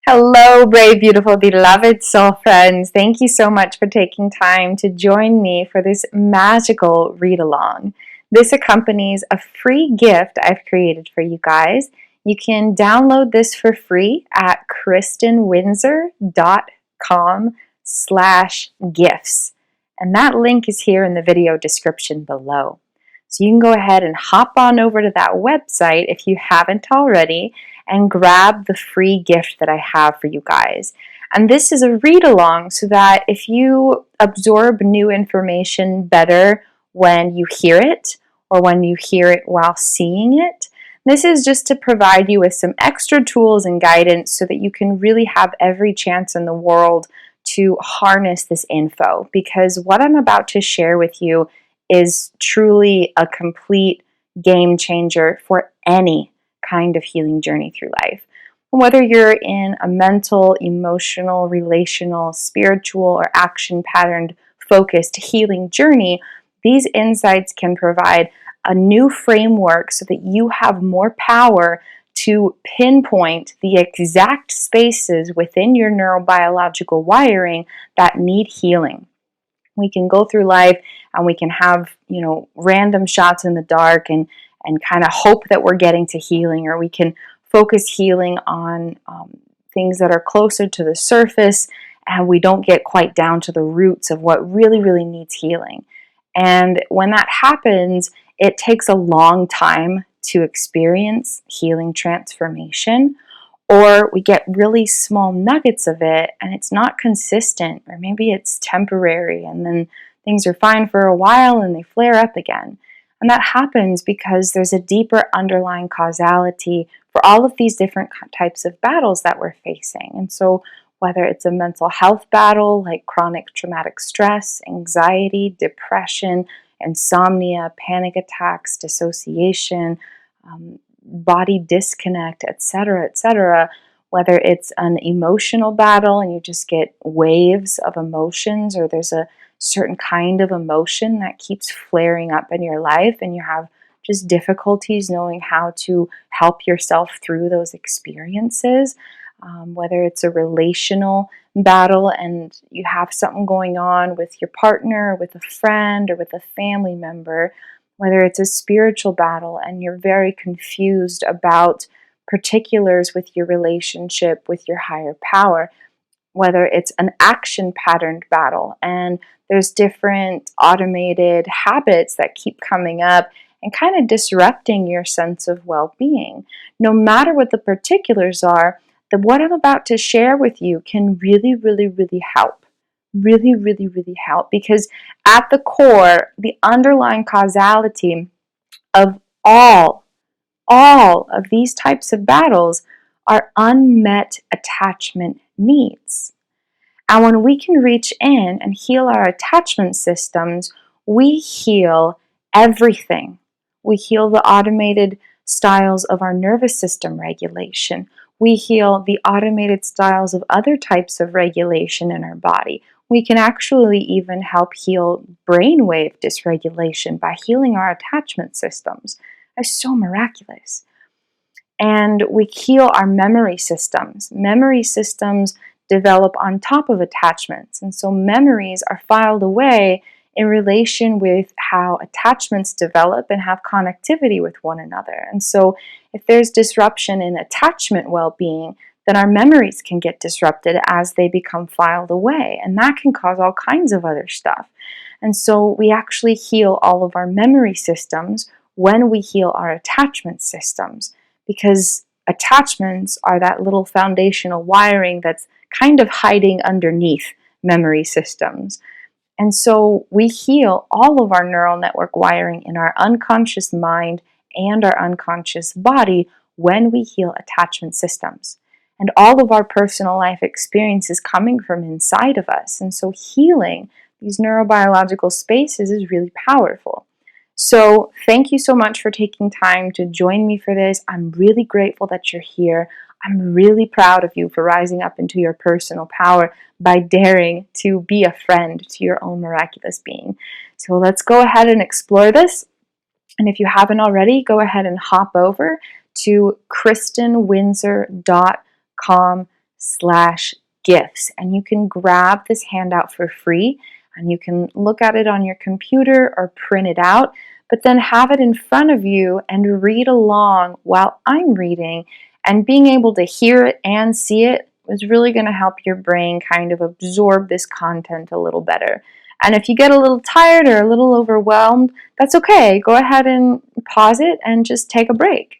Hello, brave, beautiful, beloved soul friends. Thank you so much for taking time to join me for this magical read along. This accompanies a free gift I've created for you guys. You can download this for free at kristinwindsor.com/gifts. And that link is here in the video description below. So you can go ahead and hop on over to that website if you haven't already and grab the free gift that I have for you guys. And this is a read along so that if you absorb new information better when you hear it or when you hear it while seeing it, this is just to provide you with some extra tools and guidance so that you can really have every chance in the world to harness this info. Because what I'm about to share with you is truly a complete game changer for any kind of healing journey through life. Whether you're in a mental, emotional, relational, spiritual, or action patterned focused healing journey, these insights can provide a new framework so that you have more power to pinpoint the exact spaces within your neurobiological wiring that need healing. We can go through life and we can have, random shots in the dark and kind of hope that we're getting to healing, or we can focus healing on things that are closer to the surface and we don't get quite down to the roots of what really, really needs healing. And when that happens, it takes a long time to experience healing transformation, or we get really small nuggets of it and it's not consistent, or maybe it's temporary and then things are fine for a while and they flare up again. And that happens because there's a deeper underlying causality for all of these different types of battles that we're facing. And so whether it's a mental health battle like chronic traumatic stress, anxiety, depression, insomnia, panic attacks, dissociation, body disconnect, etc., whether it's an emotional battle and you just get waves of emotions, or there's a certain kind of emotion that keeps flaring up in your life and you have just difficulties knowing how to help yourself through those experiences, whether it's a relational battle and you have something going on with your partner, with a friend, or with a family member, whether it's a spiritual battle and you're very confused about particulars with your relationship with your higher power, whether it's an action patterned battle and there's different automated habits that keep coming up and kind of disrupting your sense of well-being. No matter what the particulars are, what I'm about to share with you can really, really, really help. Really, really, really help, because at the core, the underlying causality of all of these types of battles are unmet attachment needs. And when we can reach in and heal our attachment systems, we heal everything. We heal the automated styles of our nervous system regulation. We heal the automated styles of other types of regulation in our body. We can actually even help heal brainwave dysregulation by healing our attachment systems. It's so miraculous. And we heal our memory systems. Memory systems develop on top of attachments. And so memories are filed away in relation with how attachments develop and have connectivity with one another. And so if there's disruption in attachment well-being, then our memories can get disrupted as they become filed away. And that can cause all kinds of other stuff. And so we actually heal all of our memory systems when we heal our attachment systems, because attachments are that little foundational wiring that's kind of hiding underneath memory systems. And so we heal all of our neural network wiring in our unconscious mind and our unconscious body when we heal attachment systems. And all of our personal life experience is coming from inside of us. And so healing these neurobiological spaces is really powerful. So thank you so much for taking time to join me for this. I'm really grateful that you're here. I'm really proud of you for rising up into your personal power by daring to be a friend to your own miraculous being. So let's go ahead and explore this. And if you haven't already, go ahead and hop over to kristinwindsor.com www.magick.com/gifts. And you can grab this handout for free and you can look at it on your computer or print it out, but then have it in front of you and read along while I'm reading. And being able to hear it and see it is really going to help your brain kind of absorb this content a little better. And if you get a little tired or a little overwhelmed, that's okay. Go ahead and pause it and just take a break.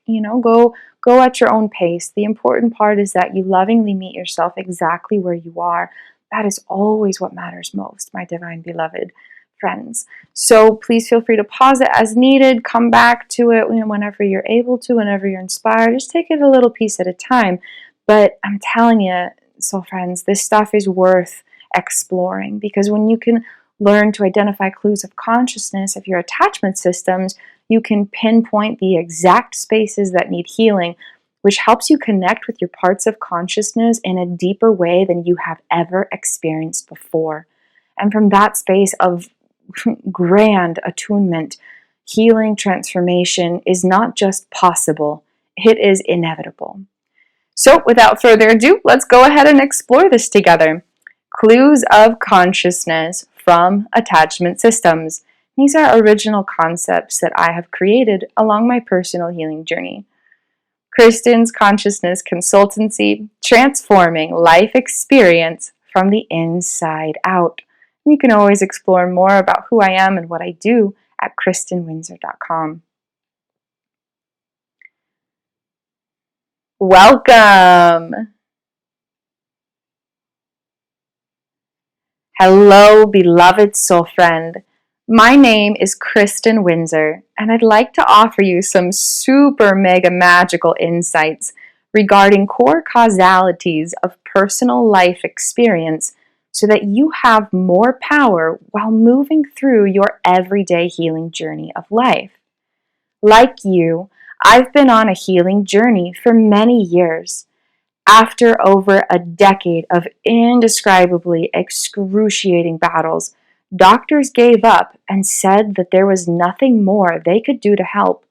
Go at your own pace. The important part is that you lovingly meet yourself exactly where you are. That is always what matters most, my divine beloved friends. So please feel free to pause it as needed. Come back to it whenever you're able to, whenever you're inspired. Just take it a little piece at a time. But I'm telling you, soul friends, this stuff is worth exploring, because when you can learn to identify clues of consciousness of your attachment systems, you can pinpoint the exact spaces that need healing, which helps you connect with your parts of consciousness in a deeper way than you have ever experienced before. And from that space of grand attunement, healing transformation is not just possible, it is inevitable. So without further ado, let's go ahead and explore this together. Clues of consciousness from attachment systems. These are original concepts that I have created along my personal healing journey. Kristin's Consciousness Consultancy, transforming life experience from the inside out. You can always explore more about who I am and what I do at KristinWindsor.com. Welcome! Hello, beloved soul friend. My name is Kristin Windsor, and I'd like to offer you some super mega magical insights regarding core causalities of personal life experience so that you have more power while moving through your everyday healing journey of life. Like you, I've been on a healing journey for many years. After over a decade of indescribably excruciating battles, doctors gave up and said that there was nothing more they could do to help.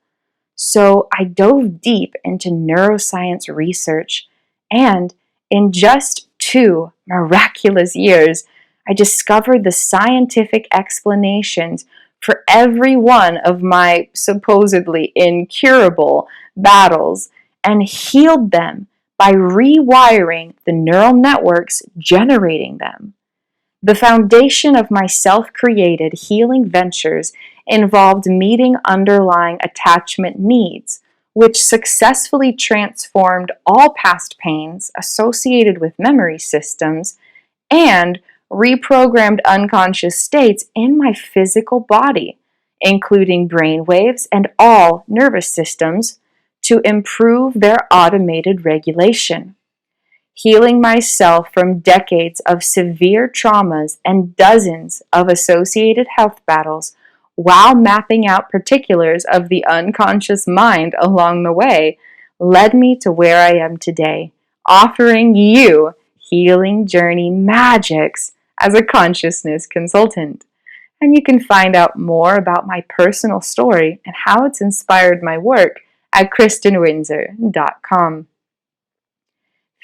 So I dove deep into neuroscience research, and in just 2 miraculous years, I discovered the scientific explanations for every one of my supposedly incurable battles and healed them by rewiring the neural networks generating them. The foundation of my self-created healing ventures involved meeting underlying attachment needs, which successfully transformed all past pains associated with memory systems and reprogrammed unconscious states in my physical body, including brain waves and all nervous systems, to improve their automated regulation. Healing myself from decades of severe traumas and dozens of associated health battles while mapping out particulars of the unconscious mind along the way led me to where I am today, offering you healing journey magics as a consciousness consultant. And you can find out more about my personal story and how it's inspired my work at KristinWindsor.com.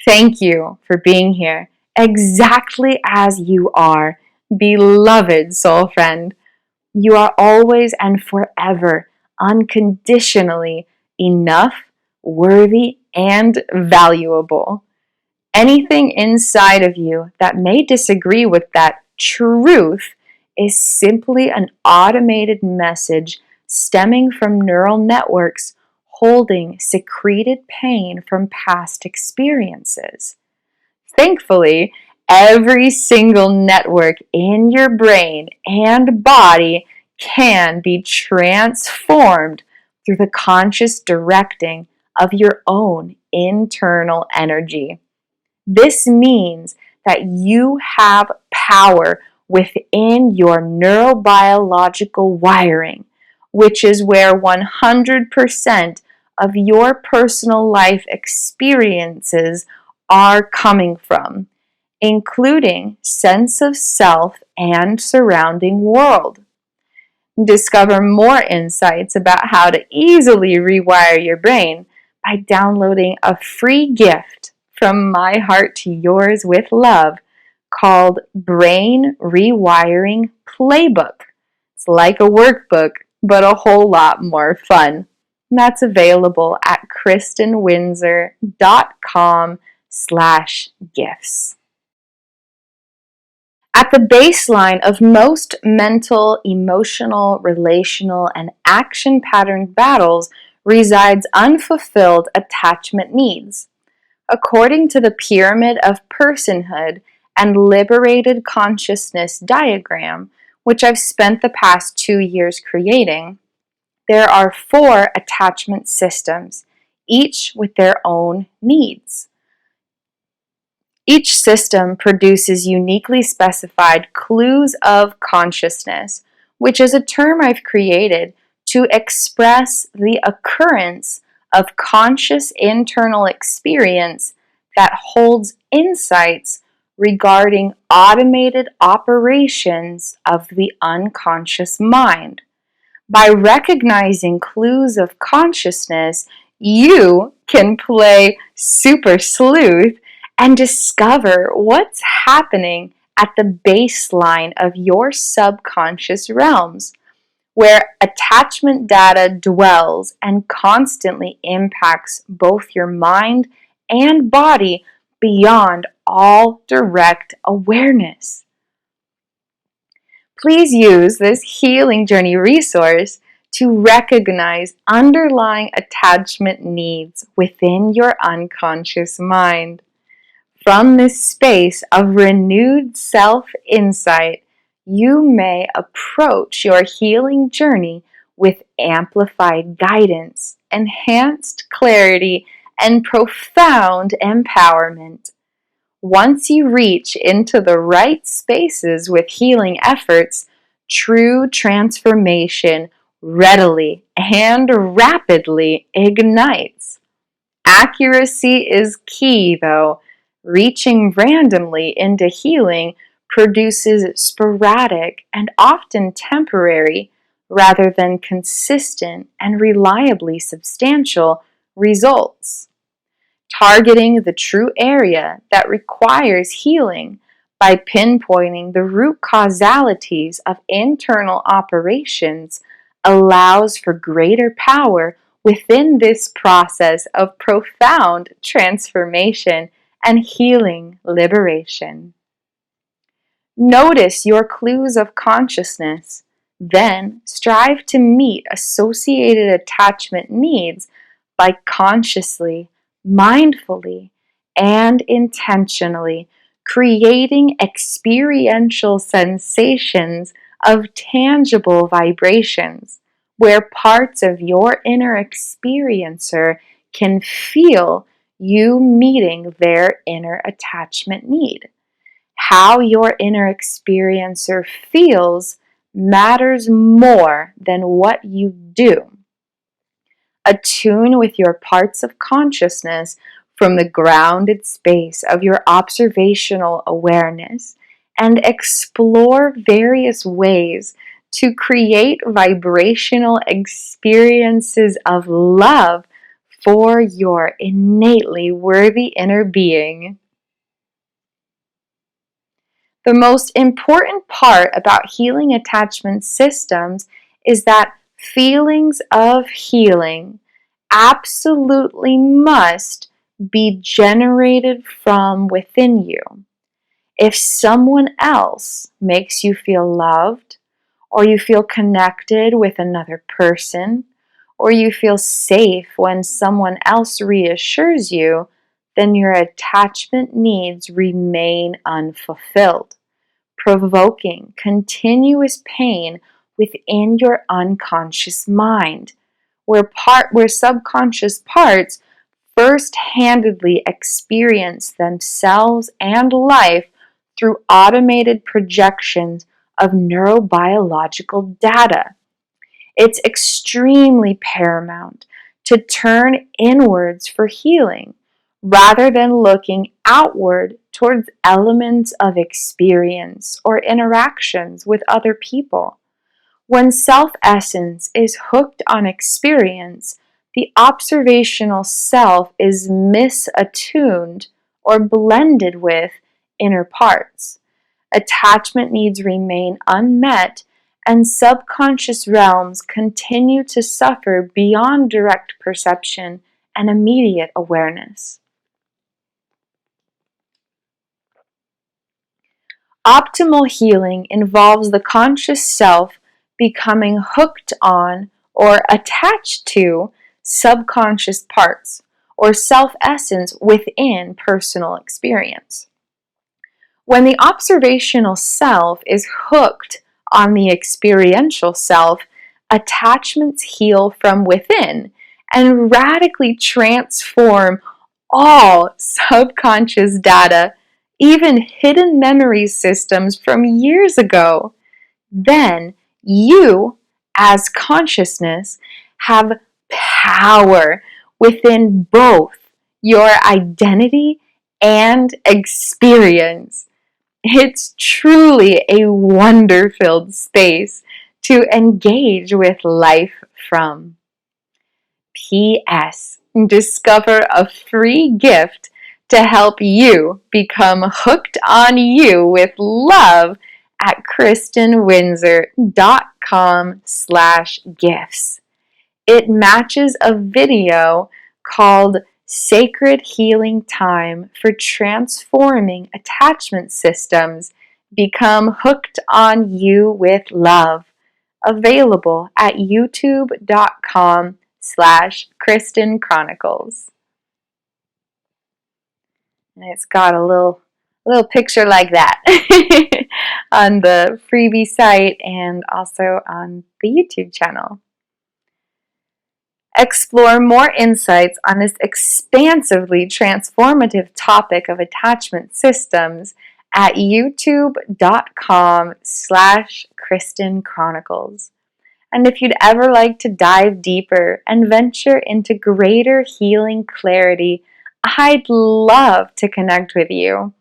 Thank you for being here exactly as you are, beloved soul friend. You are always and forever unconditionally enough, worthy, and valuable. Anything inside of you that may disagree with that truth is simply an automated message stemming from neural networks holding secreted pain from past experiences. Thankfully, every single network in your brain and body can be transformed through the conscious directing of your own internal energy. This means that you have power within your neurobiological wiring, which is where 100% of your personal life experiences are coming from, including sense of self and surrounding world. Discover more insights about how to easily rewire your brain by downloading a free gift from my heart to yours with love called Brain Rewiring Playbook. It's like a workbook, but a whole lot more fun. And that's available at kristinwindsor.com/gifts. At the baseline of most mental, emotional, relational, and action pattern battles resides unfulfilled attachment needs. According to the Pyramid of Personhood and Liberated Consciousness diagram, which I've spent the past 2 years creating, there are 4 attachment systems, each with their own needs. Each system produces uniquely specified clues of consciousness, which is a term I've created to express the occurrence of conscious internal experience that holds insights regarding automated operations of the unconscious mind. By recognizing clues of consciousness, you can play super sleuth and discover what's happening at the baseline of your subconscious realms, where attachment data dwells and constantly impacts both your mind and body beyond all direct awareness. Please use this healing journey resource to recognize underlying attachment needs within your unconscious mind. From this space of renewed self-insight, you may approach your healing journey with amplified guidance, enhanced clarity, and profound empowerment. Once you reach into the right spaces with healing efforts, true transformation readily and rapidly ignites. Accuracy is key, though. Reaching randomly into healing produces sporadic and often temporary, rather than consistent and reliably substantial results. Targeting the true area that requires healing by pinpointing the root causalities of internal operations allows for greater power within this process of profound transformation and healing liberation. Notice your clues of consciousness, then strive to meet associated attachment needs by consciously, mindfully, and intentionally creating experiential sensations of tangible vibrations, where parts of your inner experiencer can feel you meeting their inner attachment need. How your inner experiencer feels matters more than what you do. Attune with your parts of consciousness from the grounded space of your observational awareness and explore various ways to create vibrational experiences of love for your innately worthy inner being. The most important part about healing attachment systems is that feelings of healing absolutely must be generated from within you. If someone else makes you feel loved, or you feel connected with another person, or you feel safe when someone else reassures you, then your attachment needs remain unfulfilled, provoking continuous pain within your unconscious mind, where subconscious parts first-handedly experience themselves and life through automated projections of neurobiological data. It's extremely paramount to turn inwards for healing, rather than looking outward towards elements of experience or interactions with other people. When self-essence is hooked on experience, the observational self is misattuned or blended with inner parts. Attachment needs remain unmet, and subconscious realms continue to suffer beyond direct perception and immediate awareness. Optimal healing involves the conscious self becoming hooked on or attached to subconscious parts or self-essence within personal experience. When the observational self is hooked on the experiential self, attachments heal from within and radically transform all subconscious data, even hidden memory systems from years ago. Then you, as consciousness, have power within both your identity and experience. It's truly a wonder-filled space to engage with life from. P.S. Discover a free gift to help you become hooked on you with love at kristinwindsor.com/gifts. It matches a video called Sacred Healing Time for Transforming Attachment Systems. Become hooked on you with love. Available at youtube.com/Kristin Chronicles. And it's got a little picture like that on the freebie site and also on the YouTube channel. Explore more insights on this expansively transformative topic of attachment systems at youtube.com/Kristin Chronicles. And if you'd ever like to dive deeper and venture into greater healing clarity, I'd love to connect with you.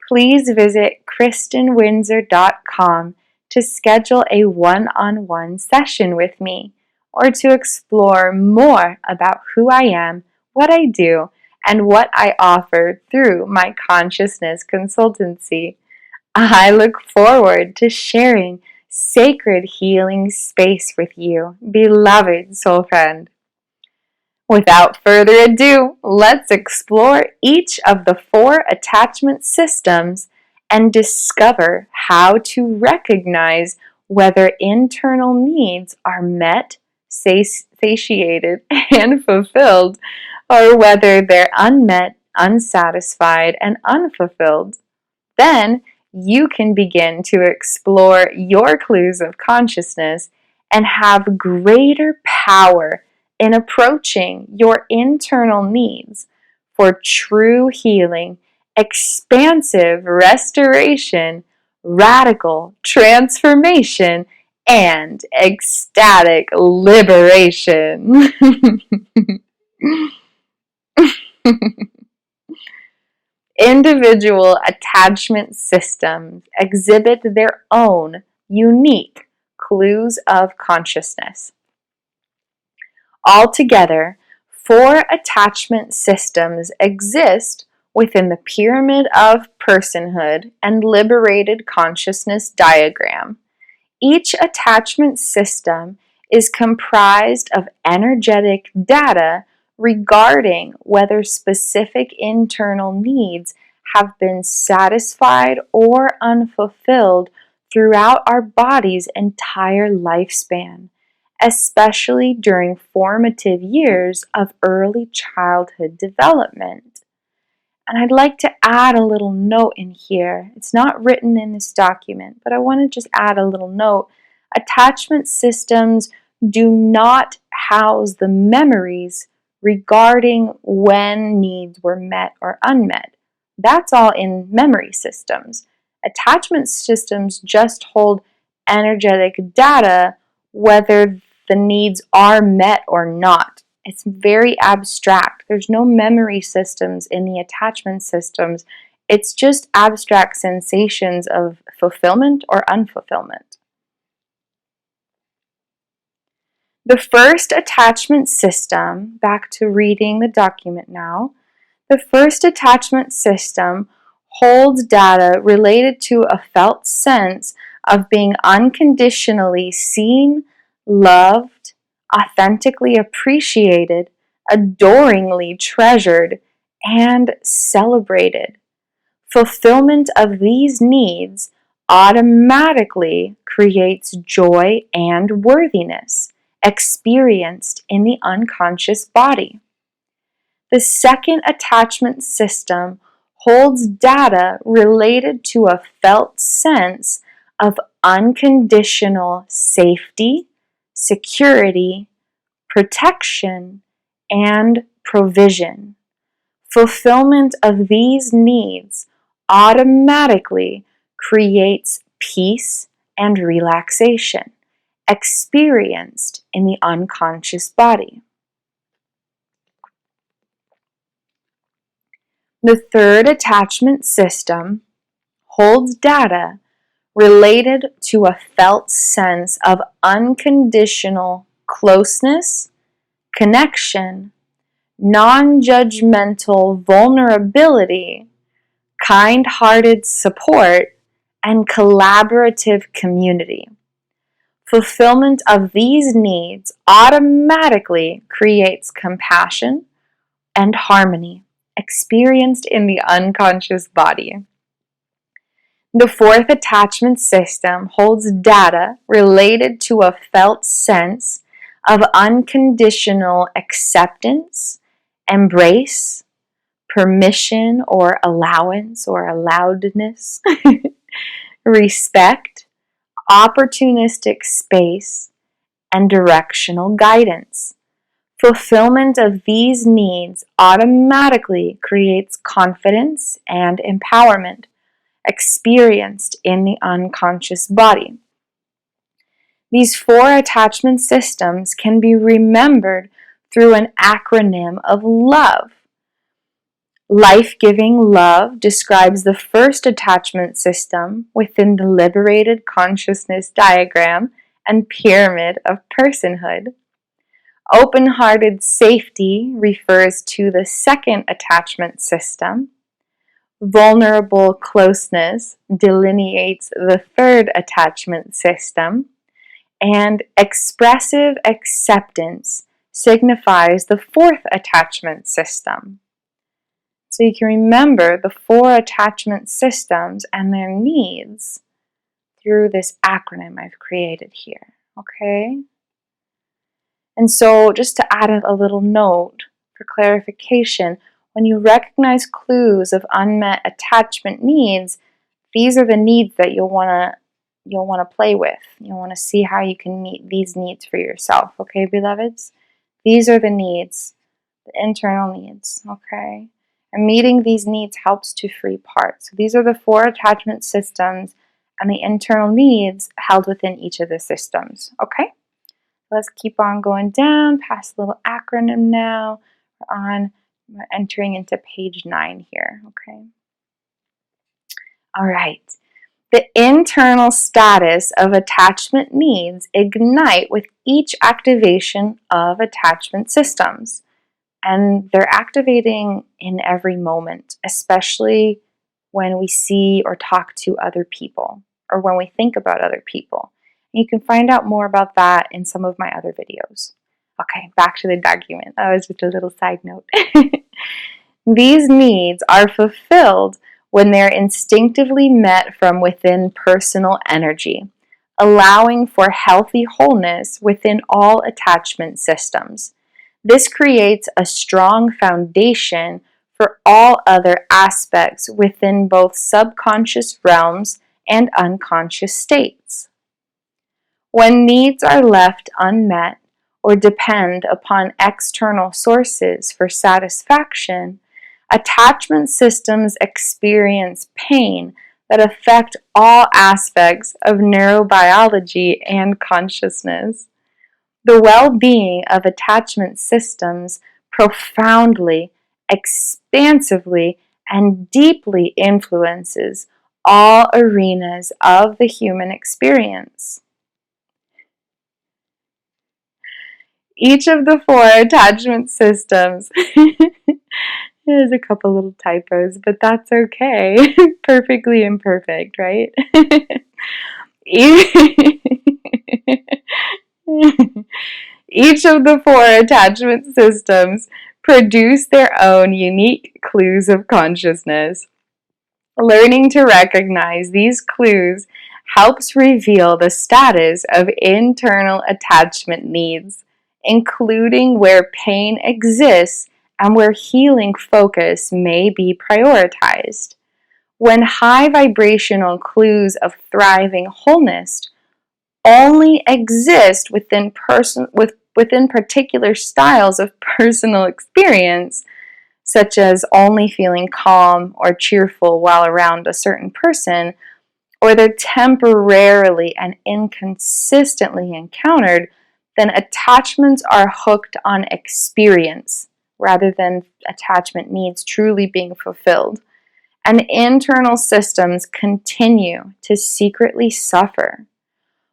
Please visit kristinwindsor.com to schedule a one-on-one session with me, or to explore more about who I am, what I do, and what I offer through my consciousness consultancy. I look forward to sharing sacred healing space with you, beloved soul friend. Without further ado, let's explore each of the 4 attachment systems and discover how to recognize whether internal needs are met, satiated, and fulfilled, or whether they're unmet, unsatisfied, and unfulfilled. Then you can begin to explore your clues of consciousness and have greater power in approaching your internal needs for true healing, expansive restoration, radical transformation, and ecstatic liberation. Individual attachment systems exhibit their own unique clues of consciousness. Altogether, 4 attachment systems exist within the pyramid of personhood and liberated consciousness diagram. Each attachment system is comprised of energetic data regarding whether specific internal needs have been satisfied or unfulfilled throughout our body's entire lifespan, especially during formative years of early childhood development. And I'd like to add a little note in here. It's not written in this document, but I want to just add a little note. Attachment systems do not house the memories regarding when needs were met or unmet. That's all in memory systems. Attachment systems just hold energetic data whether the needs are met or not. It's very abstract. There's no memory systems in the attachment systems. It's just abstract sensations of fulfillment or unfulfillment. The first attachment system, back to reading the document now, The first attachment system holds data related to a felt sense of being unconditionally seen, loved, authentically appreciated, adoringly treasured, and celebrated. Fulfillment of these needs automatically creates joy and worthiness experienced in the unconscious body. The second attachment system holds data related to a felt sense of unconditional safety, security, protection, and provision. Fulfillment of these needs automatically creates peace and relaxation experienced in the unconscious body. The third attachment system holds data related to a felt sense of unconditional closeness, connection, non-judgmental vulnerability, kind-hearted support, and collaborative community. Fulfillment of these needs automatically creates compassion and harmony experienced in the unconscious body. The fourth attachment system holds data related to a felt sense of unconditional acceptance, embrace, permission or allowance or allowedness, respect, opportunistic space, and directional guidance. Fulfillment of these needs automatically creates confidence and empowerment experienced in the unconscious body. These four attachment systems can be remembered through an acronym of LOVE. Life-giving love describes the first attachment system within the liberated consciousness diagram and pyramid of personhood. Open-hearted safety refers to the second attachment system. Vulnerable closeness delineates the third attachment system. And expressive acceptance signifies the fourth attachment system. So you can remember the four attachment systems and their needs through this acronym I've created here, okay? And so just to add a little note for clarification, when you recognize clues of unmet attachment needs, these are the needs that you'll want to play with. You'll want to see how you can meet these needs for yourself, okay, beloveds? These are the needs, the internal needs, okay? And meeting these needs helps to free parts. So these are the four attachment systems and the internal needs held within each of the systems, okay? Let's keep on going down past the little acronym now. We're entering into page 9 here, okay? All right. The internal status of attachment needs ignite with each activation of attachment systems. And they're activating in every moment, especially when we see or talk to other people or when we think about other people. And you can find out more about that in some of my other videos. Okay, back to the document. That was just a little side note. These needs are fulfilled when they're instinctively met from within personal energy, allowing for healthy wholeness within all attachment systems. This creates a strong foundation for all other aspects within both subconscious realms and unconscious states. When needs are left unmet or depend upon external sources for satisfaction, attachment systems experience pain that affect all aspects of neurobiology and consciousness. The well-being of attachment systems profoundly, expansively, and deeply influences all arenas of the human experience. Each of the four attachment systems There's a couple little typos, but that's okay. Perfectly imperfect, right? Each of the four attachment systems produce their own unique clues of consciousness. Learning to recognize these clues helps reveal the status of internal attachment needs, including where pain exists and where healing focus may be prioritized. When high vibrational clues of thriving wholeness only exist within particular styles of personal experience, such as only feeling calm or cheerful while around a certain person, or they're temporarily and inconsistently encountered, then attachments are hooked on experience rather than attachment needs truly being fulfilled. And internal systems continue to secretly suffer.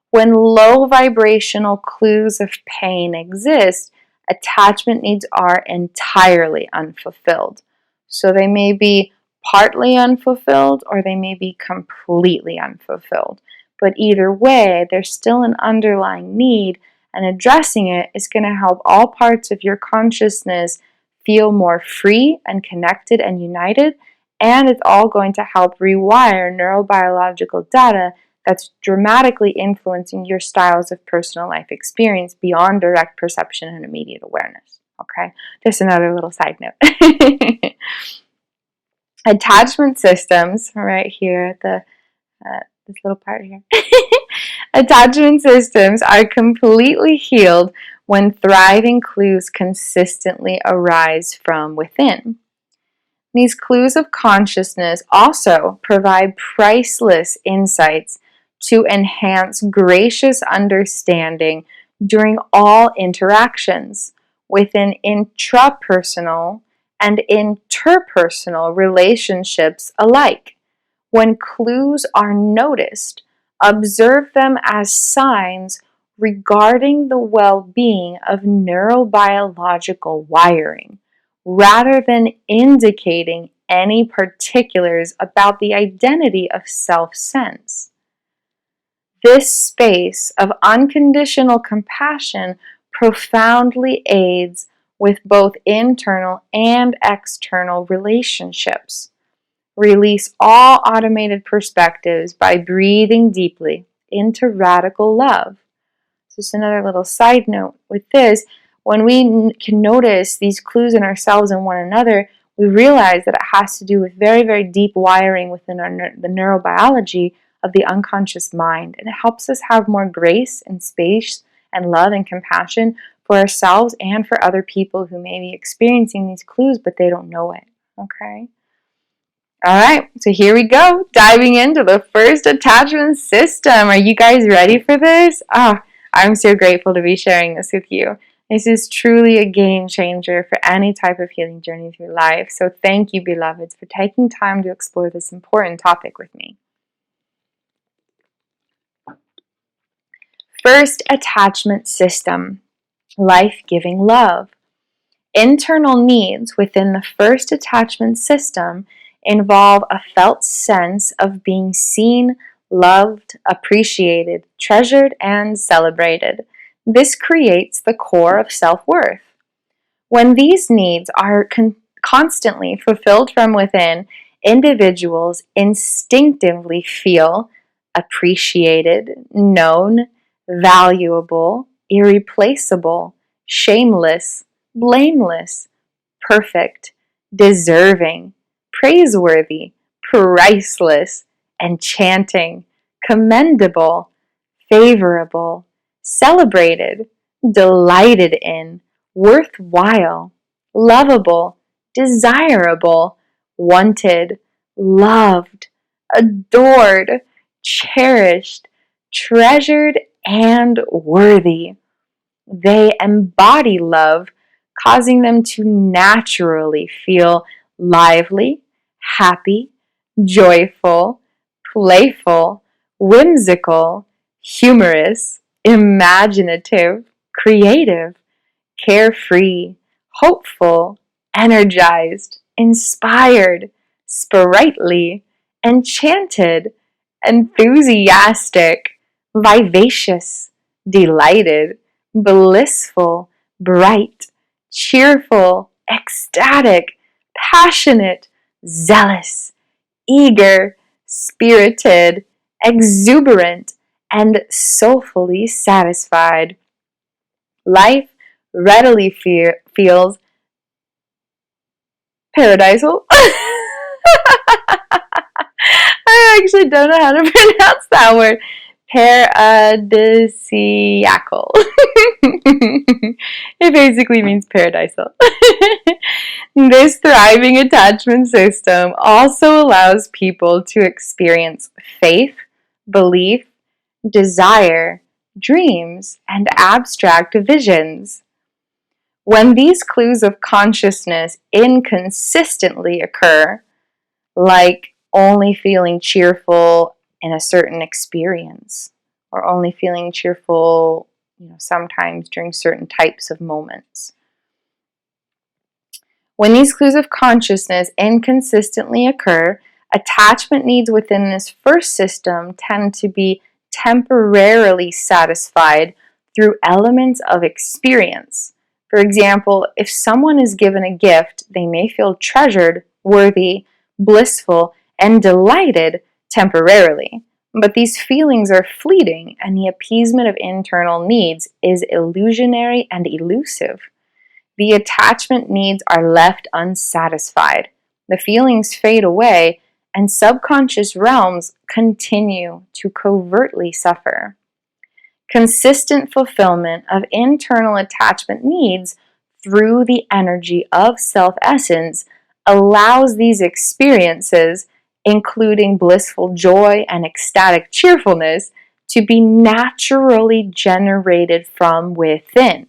When low vibrational clues of pain exist, attachment needs are entirely unfulfilled. So they may be partly unfulfilled or they may be completely unfulfilled. But either way, there's still an underlying need, and addressing it is going to help all parts of your consciousness feel more free and connected and united, and it's all going to help rewire neurobiological data that's dramatically influencing your styles of personal life experience beyond direct perception and immediate awareness. Okay, just another little side note. Attachment systems, right here, this little part here. Attachment systems are completely healed when thriving clues consistently arise from within. These clues of consciousness also provide priceless insights to enhance gracious understanding during all interactions within intrapersonal and interpersonal relationships alike. When clues are noticed, observe them as signs regarding the well-being of neurobiological wiring, rather than indicating any particulars about the identity of self-sense. This space of unconditional compassion profoundly aids with both internal and external relationships. Release all automated perspectives by breathing deeply into radical love. Just another little side note with this, when we can notice these clues in ourselves and one another, we realize that it has to do with very, very deep wiring within the neurobiology of the unconscious mind. And it helps us have more grace and space and love and compassion for ourselves and for other people who may be experiencing these clues, but they don't know it. Okay? All right, so here we go, diving into the first attachment system. Are you guys ready for this? I'm so grateful to be sharing this with you. This is truly a game changer for any type of healing journey through life. So thank you, beloveds, for taking time to explore this important topic with me. First attachment system, life-giving love. Internal needs within the first attachment system involve a felt sense of being seen, loved, appreciated, treasured, and celebrated. This creates the core of self-worth. When these needs are constantly fulfilled from within, individuals instinctively feel appreciated, known, valuable, irreplaceable, shameless, blameless, perfect, deserving, praiseworthy, priceless, enchanting, commendable, favorable, celebrated, delighted in, worthwhile, lovable, desirable, wanted, loved, adored, cherished, treasured, and worthy. They embody love, causing them to naturally feel lively, happy, joyful, playful, whimsical, humorous, imaginative, creative, carefree, hopeful, energized, inspired, sprightly, enchanted, enthusiastic, vivacious, delighted, blissful, bright, cheerful, ecstatic, passionate, zealous, eager, spirited, exuberant, and soulfully satisfied. Life readily feels paradisal. I actually don't know how to pronounce that word. Paradisiacal. It basically means paradisal. This thriving attachment system also allows people to experience faith, belief, desire, dreams, and abstract visions. When these clues of consciousness inconsistently occur, like only feeling cheerful in a certain experience, or only feeling cheerful, sometimes during certain types of moments. When these clues of consciousness inconsistently occur, attachment needs within this first system tend to be temporarily satisfied through elements of experience. For example, if someone is given a gift, they may feel treasured, worthy, blissful, and delighted temporarily. But these feelings are fleeting, and the appeasement of internal needs is illusionary and elusive. The attachment needs are left unsatisfied. The feelings fade away, and subconscious realms continue to covertly suffer. Consistent fulfillment of internal attachment needs through the energy of self-essence allows these experiences, including blissful joy and ecstatic cheerfulness, to be naturally generated from within,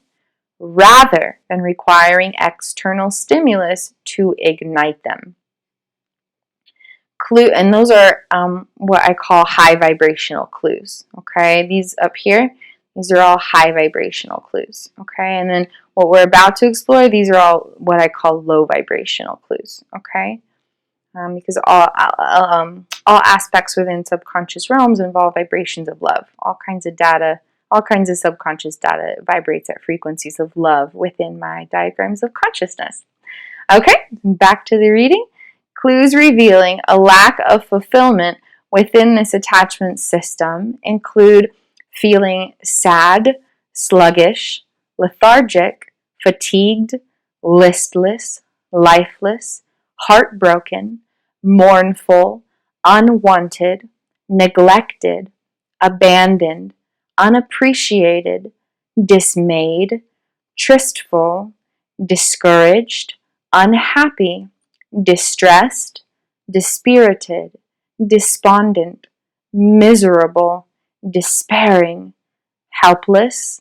rather than requiring external stimulus to ignite them. And those are what I call high vibrational clues. Okay, these up here, these are all high vibrational clues. Okay, and then what we're about to explore, these are all what I call low vibrational clues. Okay, because all aspects within subconscious realms involve vibrations of love. All kinds of data, all kinds of subconscious data vibrates at frequencies of love within my diagrams of consciousness. Okay, back to the reading. Clues revealing a lack of fulfillment within this attachment system include feeling sad, sluggish, lethargic, fatigued, listless, lifeless, heartbroken, mournful, unwanted, neglected, abandoned, unappreciated, dismayed, tristful, discouraged, unhappy, distressed, dispirited, despondent, miserable, despairing, helpless,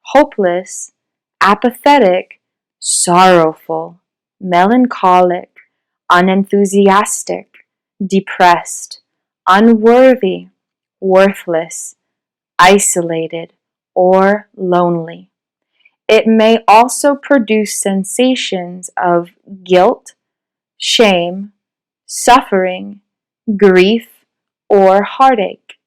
hopeless, apathetic, sorrowful, melancholic, unenthusiastic, depressed, unworthy, worthless, isolated, or lonely. It may also produce sensations of guilt, shame, suffering, grief, or heartache.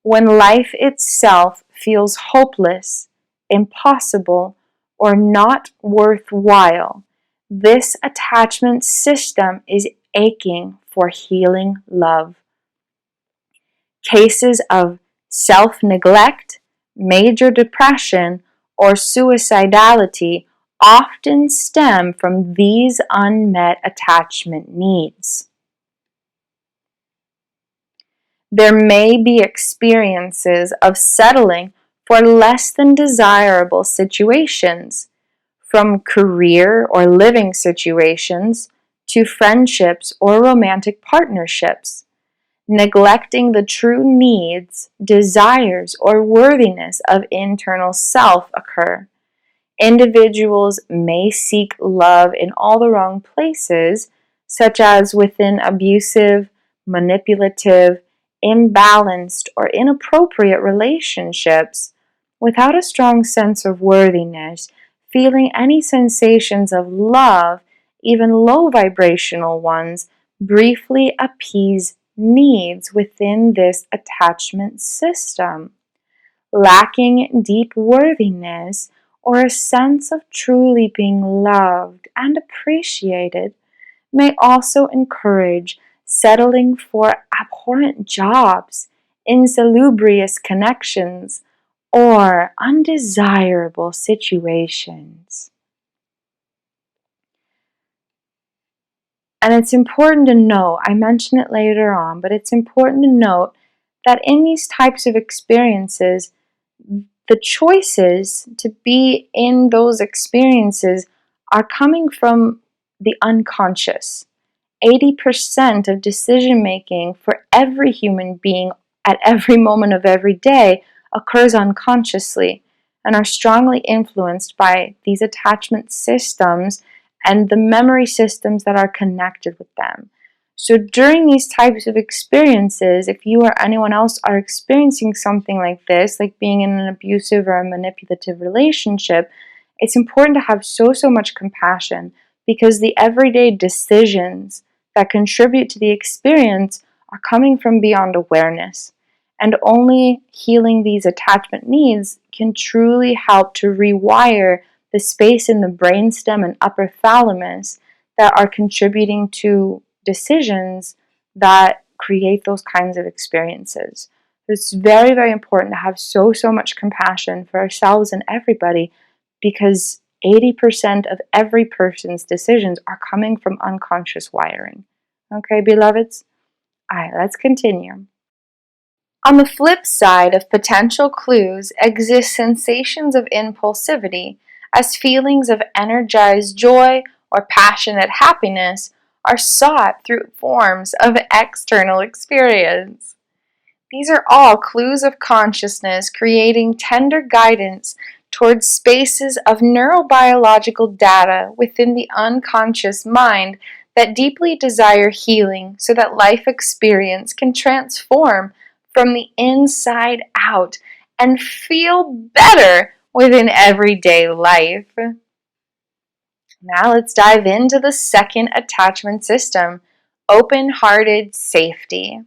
When life itself feels hopeless, impossible, or not worthwhile, this attachment system is aching for healing love. Cases of self-neglect, major depression, or suicidality often stem from these unmet attachment needs. There may be experiences of settling for less than desirable situations, from career or living situations to friendships or romantic partnerships. Neglecting the true needs, desires, or worthiness of internal self occur. Individuals may seek love in all the wrong places, such as within abusive, manipulative, imbalanced, or inappropriate relationships, without a strong sense of worthiness, feeling any sensations of love, even low vibrational ones, briefly appease needs within this attachment system. Lacking deep worthiness or a sense of truly being loved and appreciated may also encourage settling for abhorrent jobs, insalubrious connections, or undesirable situations. And it's important to note, I mention it later on, but it's important to note that in these types of experiences, the choices to be in those experiences are coming from the unconscious. 80% of decision making for every human being at every moment of every day occurs unconsciously and are strongly influenced by these attachment systems and the memory systems that are connected with them. So during these types of experiences, if you or anyone else are experiencing something like this, like being in an abusive or a manipulative relationship, it's important to have so much compassion, because the everyday decisions that contribute to the experience are coming from beyond awareness. And only healing these attachment needs can truly help to rewire the space in the brainstem and upper thalamus that are contributing to decisions that create those kinds of experiences. It's very important to have so much compassion for ourselves and everybody, because 80% of every person's decisions are coming from unconscious wiring. Okay, beloveds? Alright, let's continue. On the flip side of potential clues exist sensations of impulsivity, as feelings of energized joy or passionate happiness are sought through forms of external experience. These are all clues of consciousness creating tender guidance towards spaces of neurobiological data within the unconscious mind that deeply desire healing so that life experience can transform from the inside out and feel better within everyday life. Now let's dive into the second attachment system, open-hearted safety.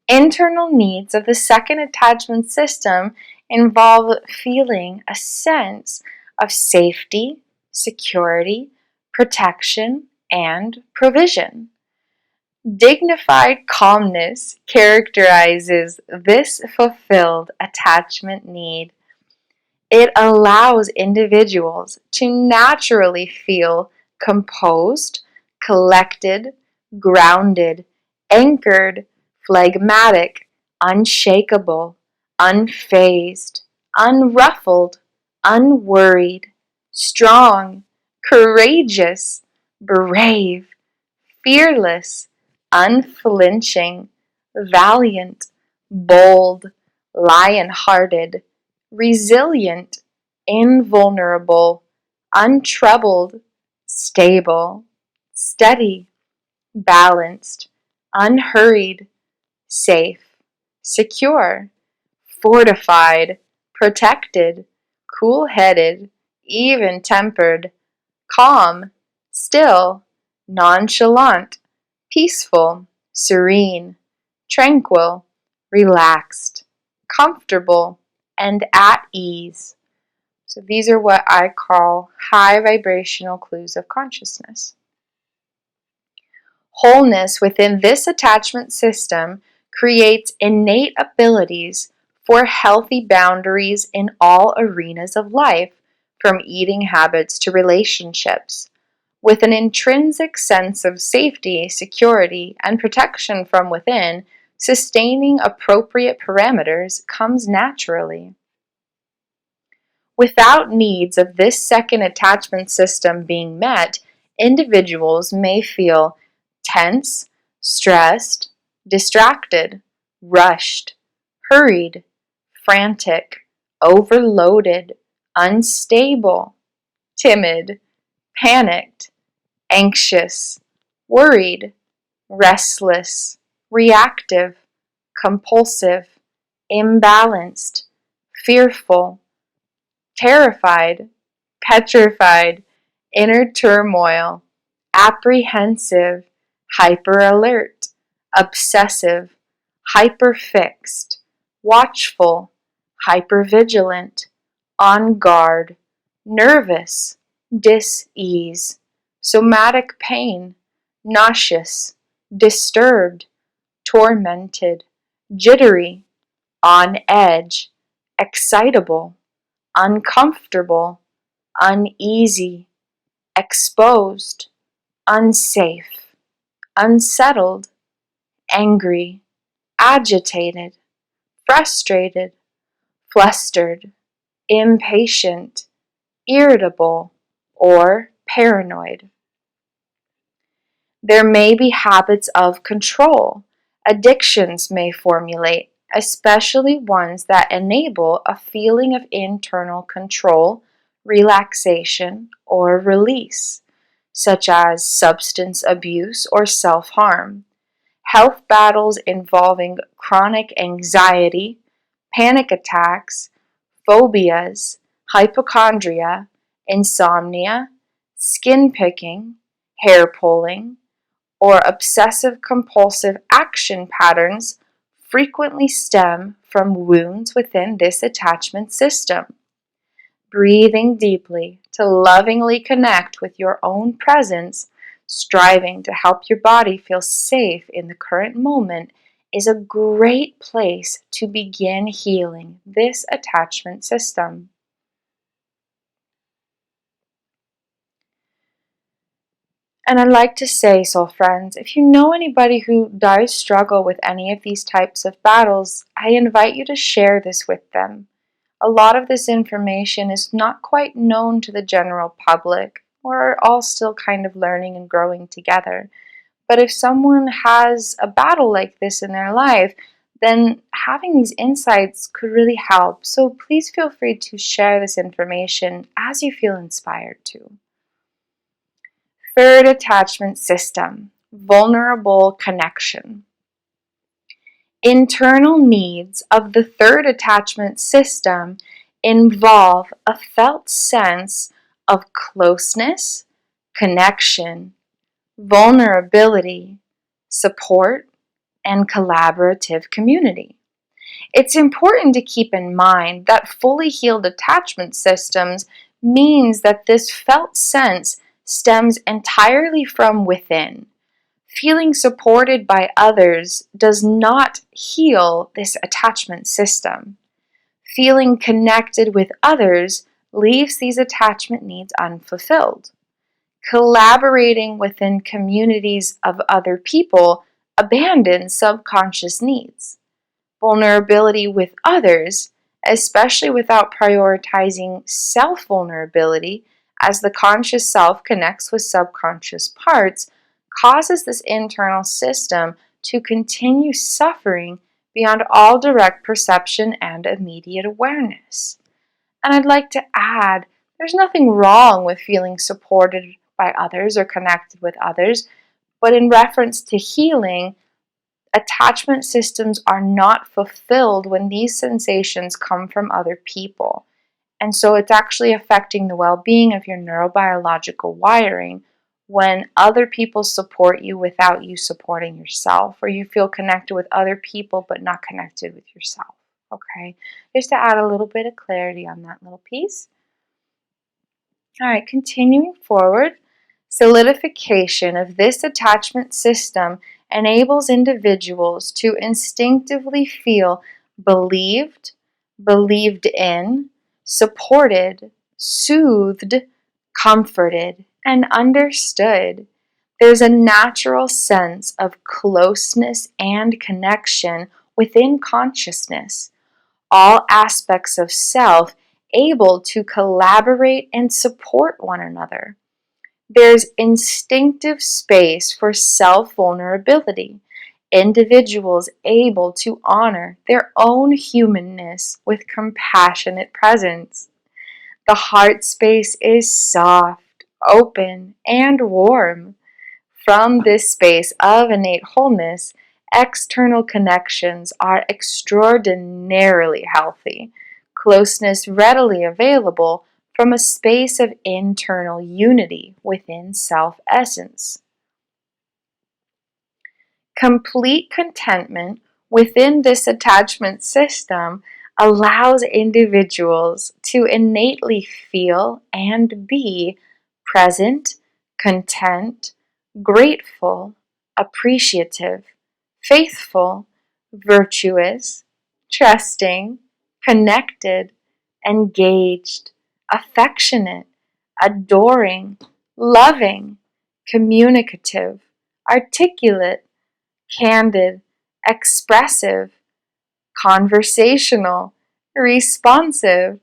Internal needs of the second attachment system involve feeling a sense of safety, security, protection, and provision. Dignified calmness characterizes this fulfilled attachment need. It allows individuals to naturally feel composed, collected, grounded, anchored, phlegmatic, unshakable, unfazed, unruffled, unworried, strong, courageous, brave, fearless, unflinching, valiant, bold, lion-hearted, resilient, invulnerable, untroubled, stable, steady, balanced, unhurried, safe, secure, fortified, protected, cool-headed, even-tempered, calm, still, nonchalant, peaceful, serene, tranquil, relaxed, comfortable, and at ease. So these are what I call high vibrational clues of consciousness. Wholeness within this attachment system creates innate abilities for healthy boundaries in all arenas of life, from eating habits to relationships. With an intrinsic sense of safety, security, and protection from within, sustaining appropriate parameters comes naturally. Without needs of this second attachment system being met, individuals may feel tense, stressed, distracted, rushed, hurried, frantic, overloaded, unstable, timid, panicked, anxious, worried, restless, reactive, compulsive, imbalanced, fearful, terrified, petrified, inner turmoil, apprehensive, hyper-alert, obsessive, hyper-fixed, watchful, hypervigilant, on guard, nervous, dis-ease, somatic pain, nauseous, disturbed, tormented, jittery, on edge, excitable, uncomfortable, uneasy, exposed, unsafe, unsettled, angry, agitated, frustrated, flustered, impatient, irritable, or paranoid. There may be habits of control. Addictions may formulate, especially ones that enable a feeling of internal control, relaxation, or release, such as substance abuse or self-harm. Health battles involving chronic anxiety, panic attacks, phobias, hypochondria, insomnia, skin picking, hair pulling, or obsessive-compulsive action patterns frequently stem from wounds within this attachment system. Breathing deeply to lovingly connect with your own presence, striving to help your body feel safe in the current moment, is a great place to begin healing this attachment system. And I'd like to say, soul friends, if you know anybody who does struggle with any of these types of battles, I invite you to share this with them. A lot of this information is not quite known to the general public. We're all still kind of learning and growing together. But if someone has a battle like this in their life, then having these insights could really help. So please feel free to share this information as you feel inspired to. Third attachment system, vulnerable connection. Internal needs of the third attachment system involve a felt sense of closeness, connection, vulnerability, support, and collaborative community. It's important to keep in mind that fully healed attachment systems means that this felt sense stems entirely from within. Feeling supported by others does not heal this attachment system. Feeling connected with others leaves these attachment needs unfulfilled. Collaborating within communities of other people abandons subconscious needs. Vulnerability with others, especially without prioritizing self-vulnerability, as the conscious self connects with subconscious parts, causes this internal system to continue suffering beyond all direct perception and immediate awareness. And I'd like to add, there's nothing wrong with feeling supported by others or connected with others, but in reference to healing, attachment systems are not fulfilled when these sensations come from other people. And so it's actually affecting the well-being of your neurobiological wiring when other people support you without you supporting yourself, or you feel connected with other people but not connected with yourself. Okay, just to add a little bit of clarity on that little piece. All right, continuing forward, solidification of this attachment system enables individuals to instinctively feel believed, believed in, supported, soothed, comforted, and understood. There's a natural sense of closeness and connection within consciousness. All aspects of self able to collaborate and support one another. There's instinctive space for self-vulnerability. Individuals able to honor their own humanness with compassionate presence. The heart space is soft, open, and warm. From this space of innate wholeness, external connections are extraordinarily healthy. Closeness readily available from a space of internal unity within self-essence. Complete contentment within this attachment system allows individuals to innately feel and be present, content, grateful, appreciative, faithful, virtuous, trusting, connected, engaged, affectionate, adoring, loving, communicative, articulate, candid, expressive, conversational, responsive,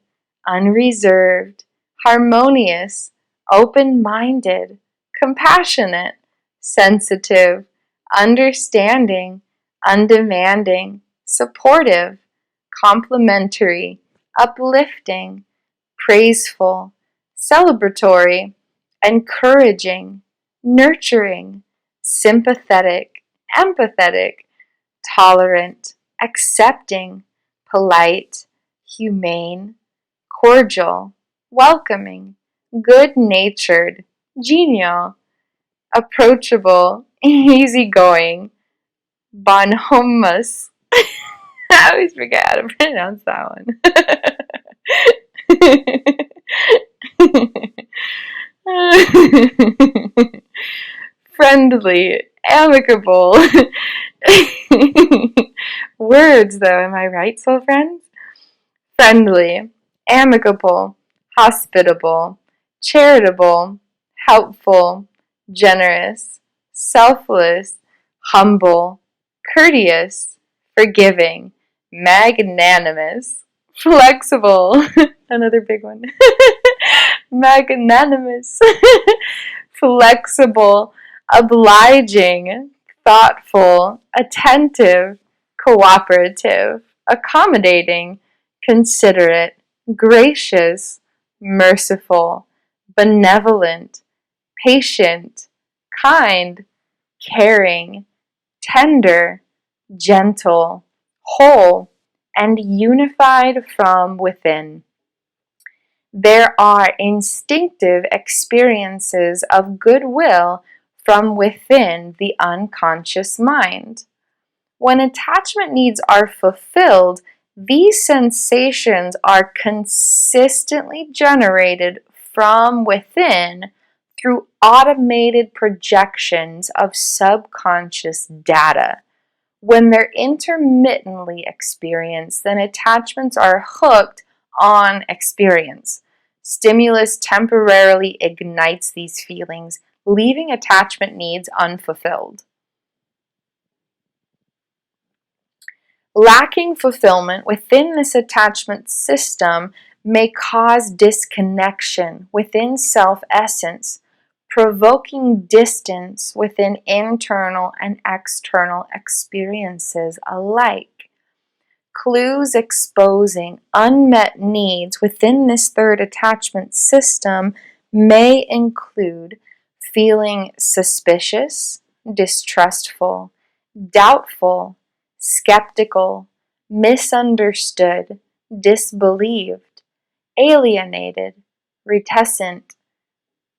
unreserved, harmonious, open-minded, compassionate, sensitive, understanding, undemanding, supportive, complimentary, uplifting, praiseful, celebratory, encouraging, nurturing, sympathetic, empathetic, tolerant, accepting, polite, humane, cordial, welcoming, good-natured, genial, approachable, easygoing, bonhomous. I always forget how to pronounce that one. Friendly, amicable. Words, though, am I right, soul friends? Friendly, amicable, hospitable, charitable, helpful, generous, selfless, humble, courteous, forgiving, magnanimous, flexible, another big one, magnanimous, flexible, obliging, thoughtful, attentive, cooperative, accommodating, considerate, gracious, merciful, benevolent, patient, kind, caring, tender, gentle, whole, and unified from within. There are instinctive experiences of goodwill from within the unconscious mind. When attachment needs are fulfilled, these sensations are consistently generated from within through automated projections of subconscious data. When they're intermittently experienced, then attachments are hooked on experience. Stimulus temporarily ignites these feelings, leaving attachment needs unfulfilled. Lacking fulfillment within this attachment system may cause disconnection within self-essence, provoking distance within internal and external experiences alike. Clues exposing unmet needs within this third attachment system may include feeling suspicious, distrustful, doubtful, skeptical, misunderstood, disbelieved, alienated, reticent,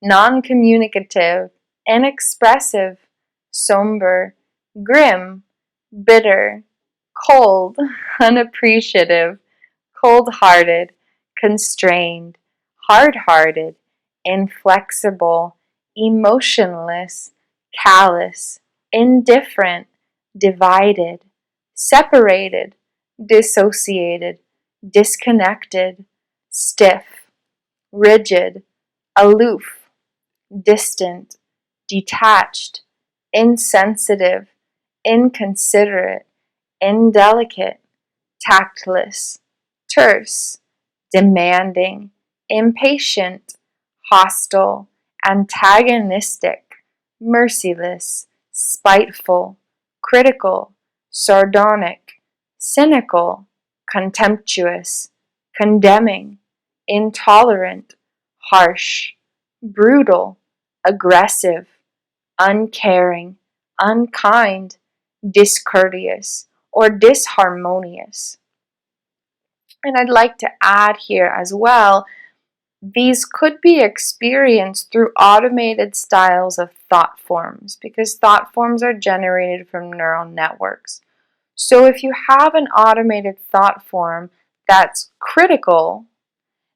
non-communicative, inexpressive, somber, grim, bitter, cold, unappreciative, cold-hearted, constrained, hard-hearted, inflexible, emotionless, callous, indifferent, divided, separated, dissociated, disconnected, stiff, rigid, aloof, distant, detached, insensitive, inconsiderate, indelicate, tactless, terse, demanding, impatient, hostile, antagonistic, merciless, spiteful, critical, sardonic, cynical, contemptuous, condemning, intolerant, harsh, brutal, aggressive, uncaring, unkind, discourteous, or disharmonious. And I'd like to add here as well These could be experienced through automated styles of thought forms because thought forms are generated from neural networks. So if you have an automated thought form that's critical,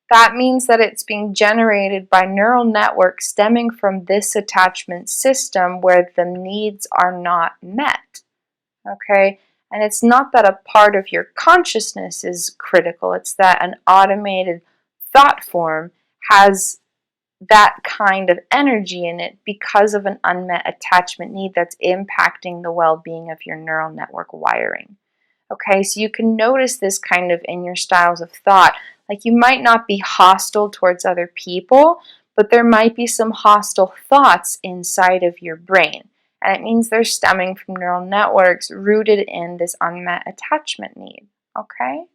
that means that it's being generated by neural networks stemming from this attachment system where the needs are not met. Okay? And it's not that a part of your consciousness is critical, it's that an automated thought form has that kind of energy in it because of an unmet attachment need that's impacting the well-being of your neural network wiring. Okay, so you can notice this kind of in your styles of thought. Like you might not be hostile towards other people, but there might be some hostile thoughts inside of your brain. And it means they're stemming from neural networks rooted in this unmet attachment need. Okay?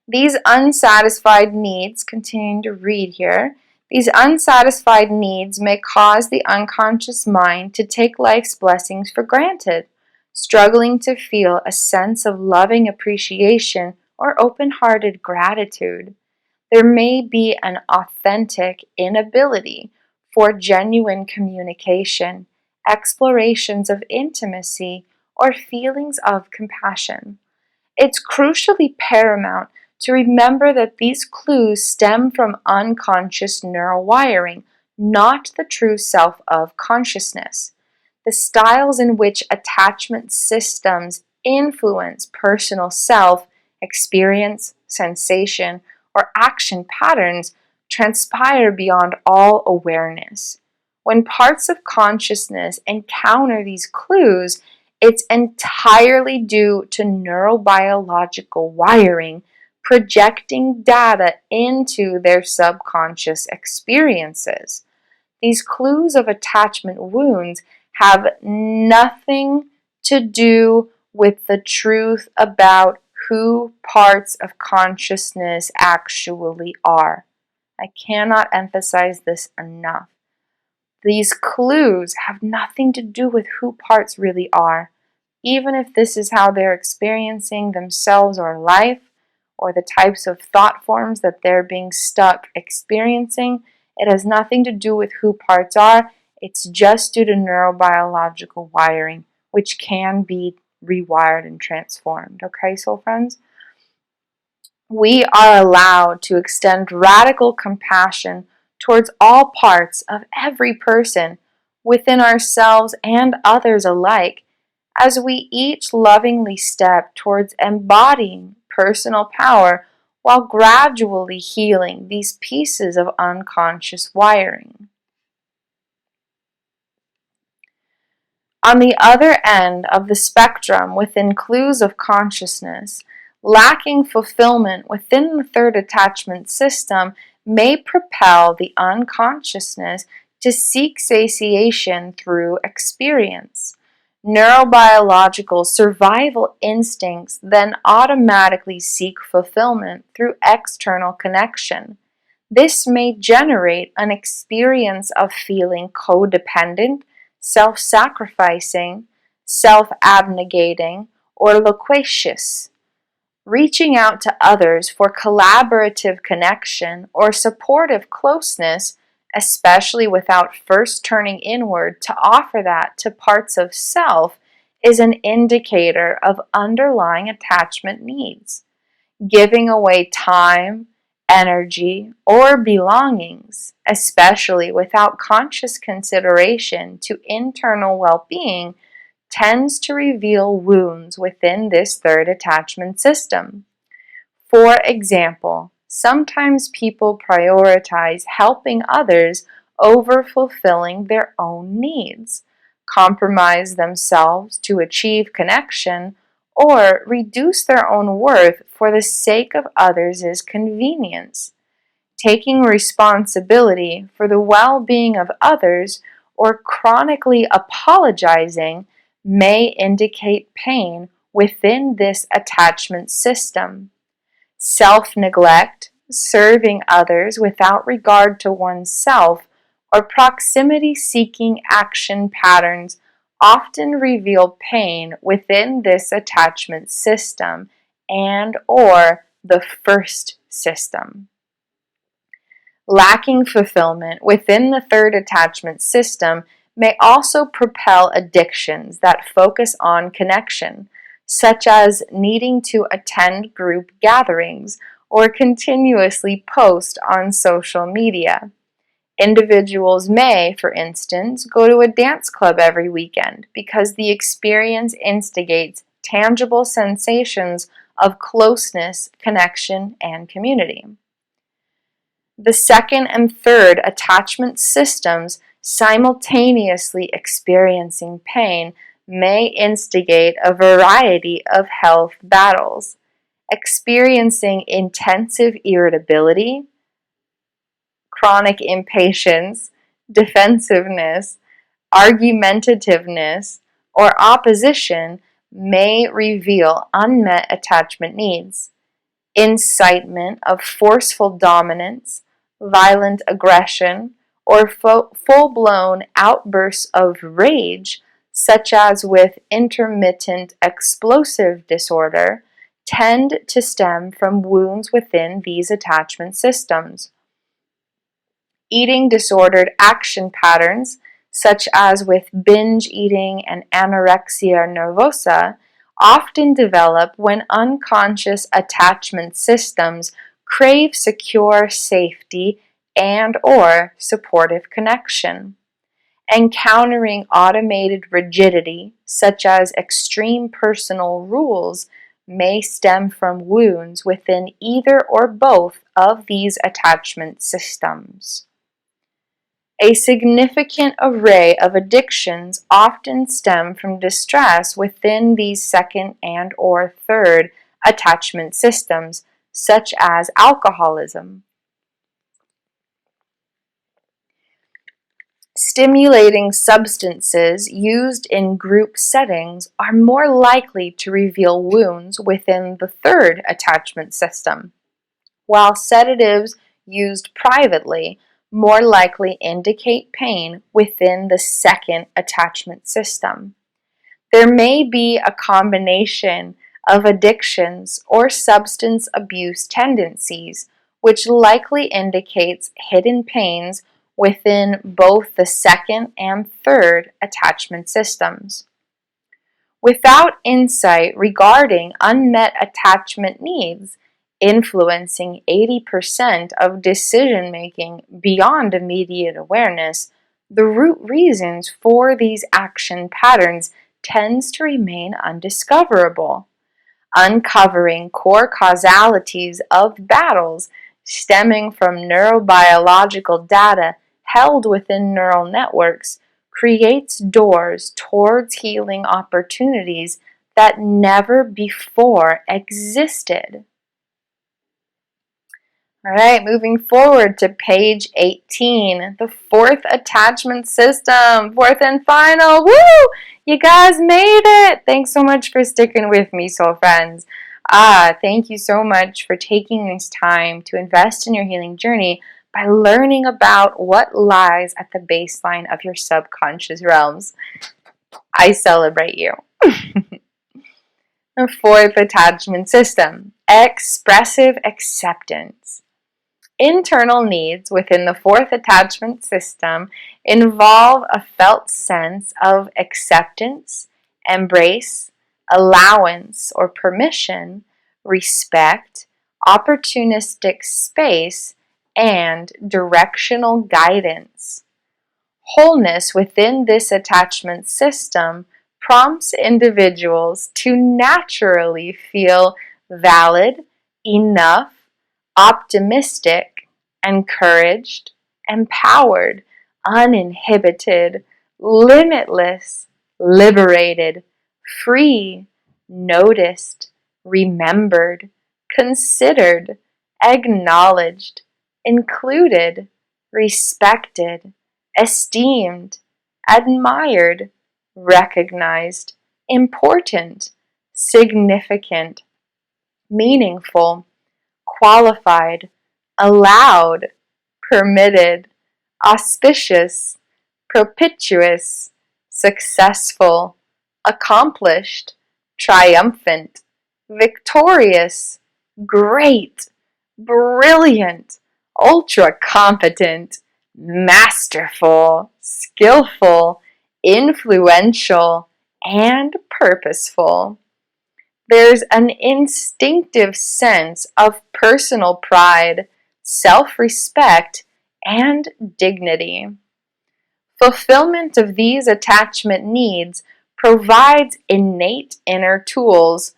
These unsatisfied needs, continuing to read here, these unsatisfied needs may cause the unconscious mind to take life's blessings for granted, struggling to feel a sense of loving appreciation or open-hearted gratitude. There may be an authentic inability for genuine communication, explorations of intimacy, or feelings of compassion. It's crucially paramount to remember that these clues stem from unconscious neural wiring, not the true self of consciousness. The styles in which attachment systems influence personal self, experience, sensation, or action patterns transpire beyond all awareness. When parts of consciousness encounter these clues, it's entirely due to neurobiological wiring projecting data into their subconscious experiences. These clues of attachment wounds have nothing to do with the truth about who parts of consciousness actually are. I cannot emphasize this enough. These clues have nothing to do with who parts really are. Even if this is how they're experiencing themselves or life, or the types of thought forms that they're being stuck experiencing, it has nothing to do with who parts are. It's just due to neurobiological wiring, which can be rewired and transformed. Okay, soul friends? We are allowed to extend radical compassion towards all parts of every person within ourselves and others alike as we each lovingly step towards embodying personal power while gradually healing these pieces of unconscious wiring. On the other end of the spectrum within clues of consciousness, lacking fulfillment within the third attachment system may propel the unconsciousness to seek satiation through experience. Neurobiological survival instincts then automatically seek fulfillment through external connection. This may generate an experience of feeling codependent, self-sacrificing, self-abnegating, or loquacious. Reaching out to others for collaborative connection or supportive closeness, especially without first turning inward to offer that to parts of self, is an indicator of underlying attachment needs. Giving away time, energy, or belongings, especially without conscious consideration to internal well-being, tends to reveal wounds within this third attachment system. For example, sometimes people prioritize helping others over fulfilling their own needs, compromise themselves to achieve connection, or reduce their own worth for the sake of others' convenience. Taking responsibility for the well-being of others or chronically apologizing may indicate pain within this attachment system. Self-neglect, serving others without regard to oneself, or proximity-seeking action patterns often reveal pain within this attachment system and or the first system. Lacking fulfillment within the third attachment system may also propel addictions that focus on connection, such as needing to attend group gatherings or continuously post on social media. Individuals may, for instance, go to a dance club every weekend because the experience instigates tangible sensations of closeness, connection, and community. The second and third attachment systems simultaneously experiencing pain may instigate a variety of health battles, experiencing intensive irritability, chronic impatience, defensiveness, argumentativeness, or opposition may reveal unmet attachment needs. Incitement of forceful dominance, violent aggression, or full-blown outbursts of rage, such as with intermittent explosive disorder, tend to stem from wounds within these attachment systems. Eating disordered action patterns, such as with binge eating and anorexia nervosa, often develop when unconscious attachment systems crave secure safety and/or supportive connection. Encountering automated rigidity, such as extreme personal rules, may stem from wounds within either or both of these attachment systems. A significant array of addictions often stem from distress within these second and/or third attachment systems, such as alcoholism. Stimulating substances used in group settings are more likely to reveal wounds within the third attachment system, while sedatives used privately more likely indicate pain within the second attachment system. There may be a combination of addictions or substance abuse tendencies, which likely indicates hidden pains within both the second and third attachment systems. Without insight regarding unmet attachment needs, influencing 80% of decision making beyond immediate awareness, the root reasons for these action patterns tends to remain undiscoverable. Uncovering core causalities of battles stemming from neurobiological data held within neural networks creates doors towards healing opportunities that never before existed. All right, moving forward to page 18, the fourth attachment system, fourth and final. Woo! You guys made it! Thanks so much for sticking with me, soul friends. Thank you so much for taking this time to invest in your healing journey by learning about what lies at the baseline of your subconscious realms. I celebrate you. The fourth attachment system, expressive acceptance. Internal needs within the fourth attachment system involve a felt sense of acceptance, embrace, allowance or permission, respect, opportunistic space, and directional guidance. Wholeness within this attachment system prompts individuals to naturally feel valid, enough, optimistic, encouraged, empowered, uninhibited, limitless, liberated, free, noticed, remembered, considered, acknowledged, included, respected, esteemed, admired, recognized, important, significant, meaningful, qualified, allowed, permitted, auspicious, propitious, successful, accomplished, triumphant, victorious, great, brilliant, ultra competent, masterful, skillful, influential, and purposeful. There's an instinctive sense of personal pride, self-respect, and dignity. Fulfillment of these attachment needs provides innate inner tools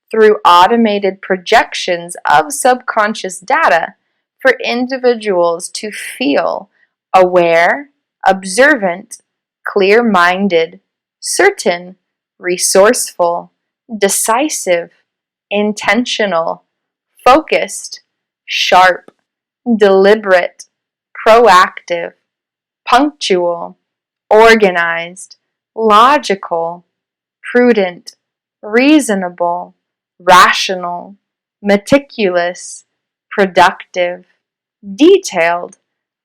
through automated projections of subconscious data for individuals to feel aware, observant, clear-minded, certain, resourceful, decisive, intentional, focused, sharp, deliberate, proactive, punctual, organized, logical, prudent, reasonable, rational, meticulous, productive, detailed,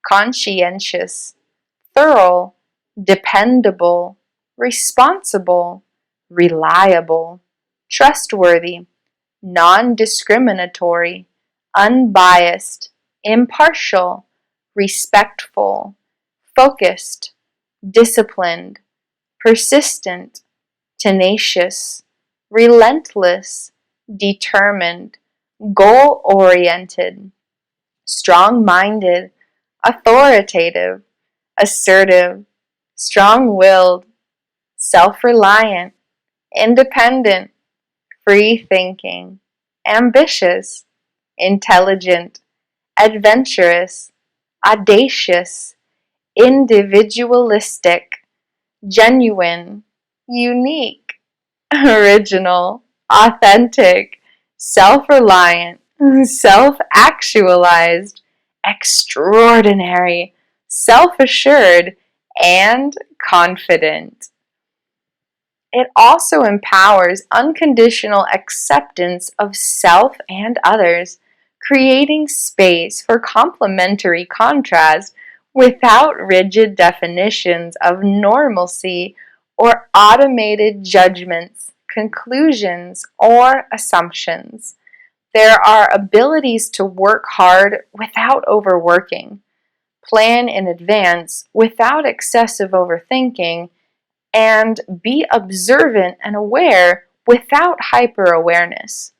conscientious, thorough, dependable, responsible, reliable, trustworthy, non-discriminatory, unbiased, impartial, respectful, focused, disciplined, persistent, tenacious, relentless, determined, goal-oriented, strong-minded, authoritative, assertive, strong-willed, self-reliant, independent, free-thinking, ambitious, intelligent, adventurous, audacious, individualistic, genuine, unique, original, authentic, self-reliant, self-actualized, extraordinary, self-assured, and confident. It also empowers unconditional acceptance of self and others, creating space for complementary contrast without rigid definitions of normalcy or automated judgments, conclusions, or assumptions. There are abilities to work hard without overworking, plan in advance without excessive overthinking, and be observant and aware without hyper-awareness.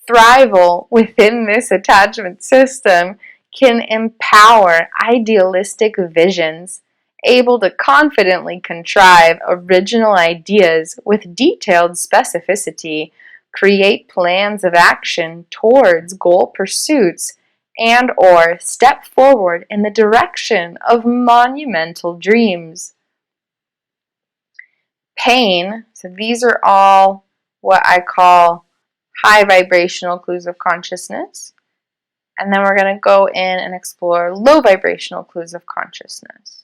Thrival within this attachment system can empower idealistic visions, able to confidently contrive original ideas with detailed specificity, create plans of action towards goal pursuits, and or step forward in the direction of monumental dreams. Pain, so these are all what I call high vibrational clues of consciousness. And then we're going to go in and explore low vibrational clues of consciousness.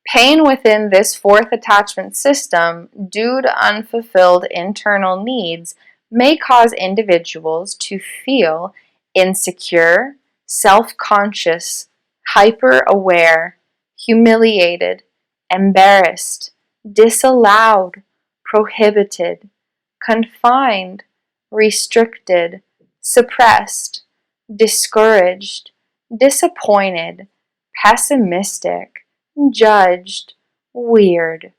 Pain within this fourth attachment system, due to unfulfilled internal needs, may cause individuals to feel insecure, self-conscious, hyper-aware, humiliated, embarrassed, disallowed, prohibited, confined, restricted, suppressed, discouraged, disappointed, pessimistic, judged, weird,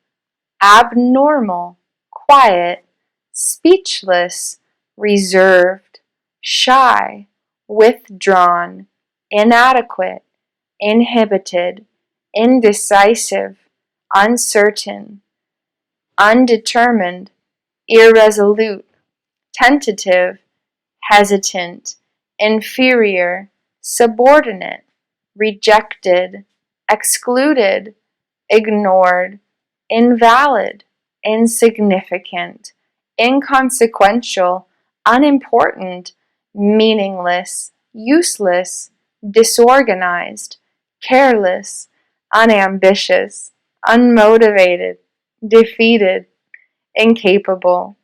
abnormal, quiet, speechless, reserved, shy, withdrawn, inadequate, inhibited, indecisive, uncertain, undetermined, irresolute, tentative, hesitant, inferior, subordinate, rejected, excluded, ignored, invalid, insignificant, inconsequential, unimportant, meaningless, useless, disorganized, careless, unambitious, unmotivated, defeated, incapable,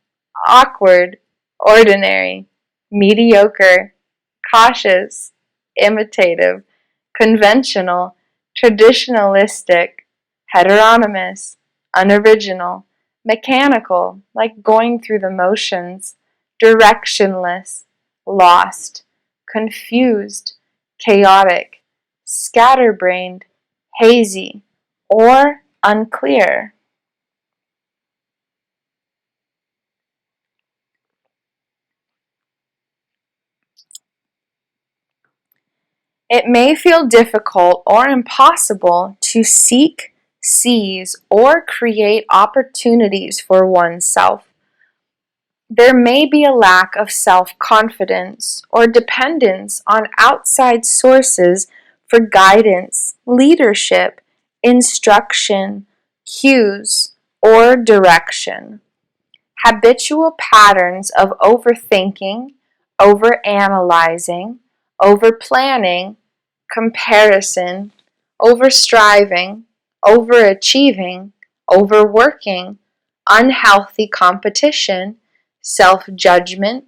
awkward, ordinary, mediocre, cautious, imitative, conventional, traditionalistic, heteronomous, unoriginal, mechanical, like going through the motions, directionless, lost, confused, chaotic, scatterbrained, hazy, or unclear. It may feel difficult or impossible to seek, seize, or create opportunities for oneself. There may be a lack of self-confidence or dependence on outside sources for guidance, leadership, instruction, cues, or direction. Habitual patterns of overthinking, overanalyzing, overplanning, comparison, overstriving, overachieving, overworking, unhealthy competition, self-judgment,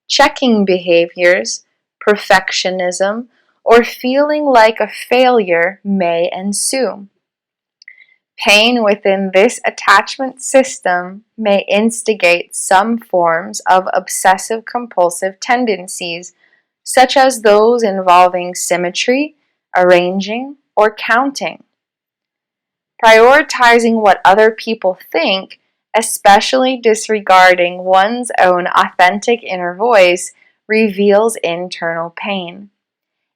checking behaviors, perfectionism, or feeling like a failure may ensue. Pain within this attachment system may instigate some forms of obsessive-compulsive tendencies, such as those involving symmetry, arranging, or counting. Prioritizing what other people think, especially disregarding one's own authentic inner voice, reveals internal pain.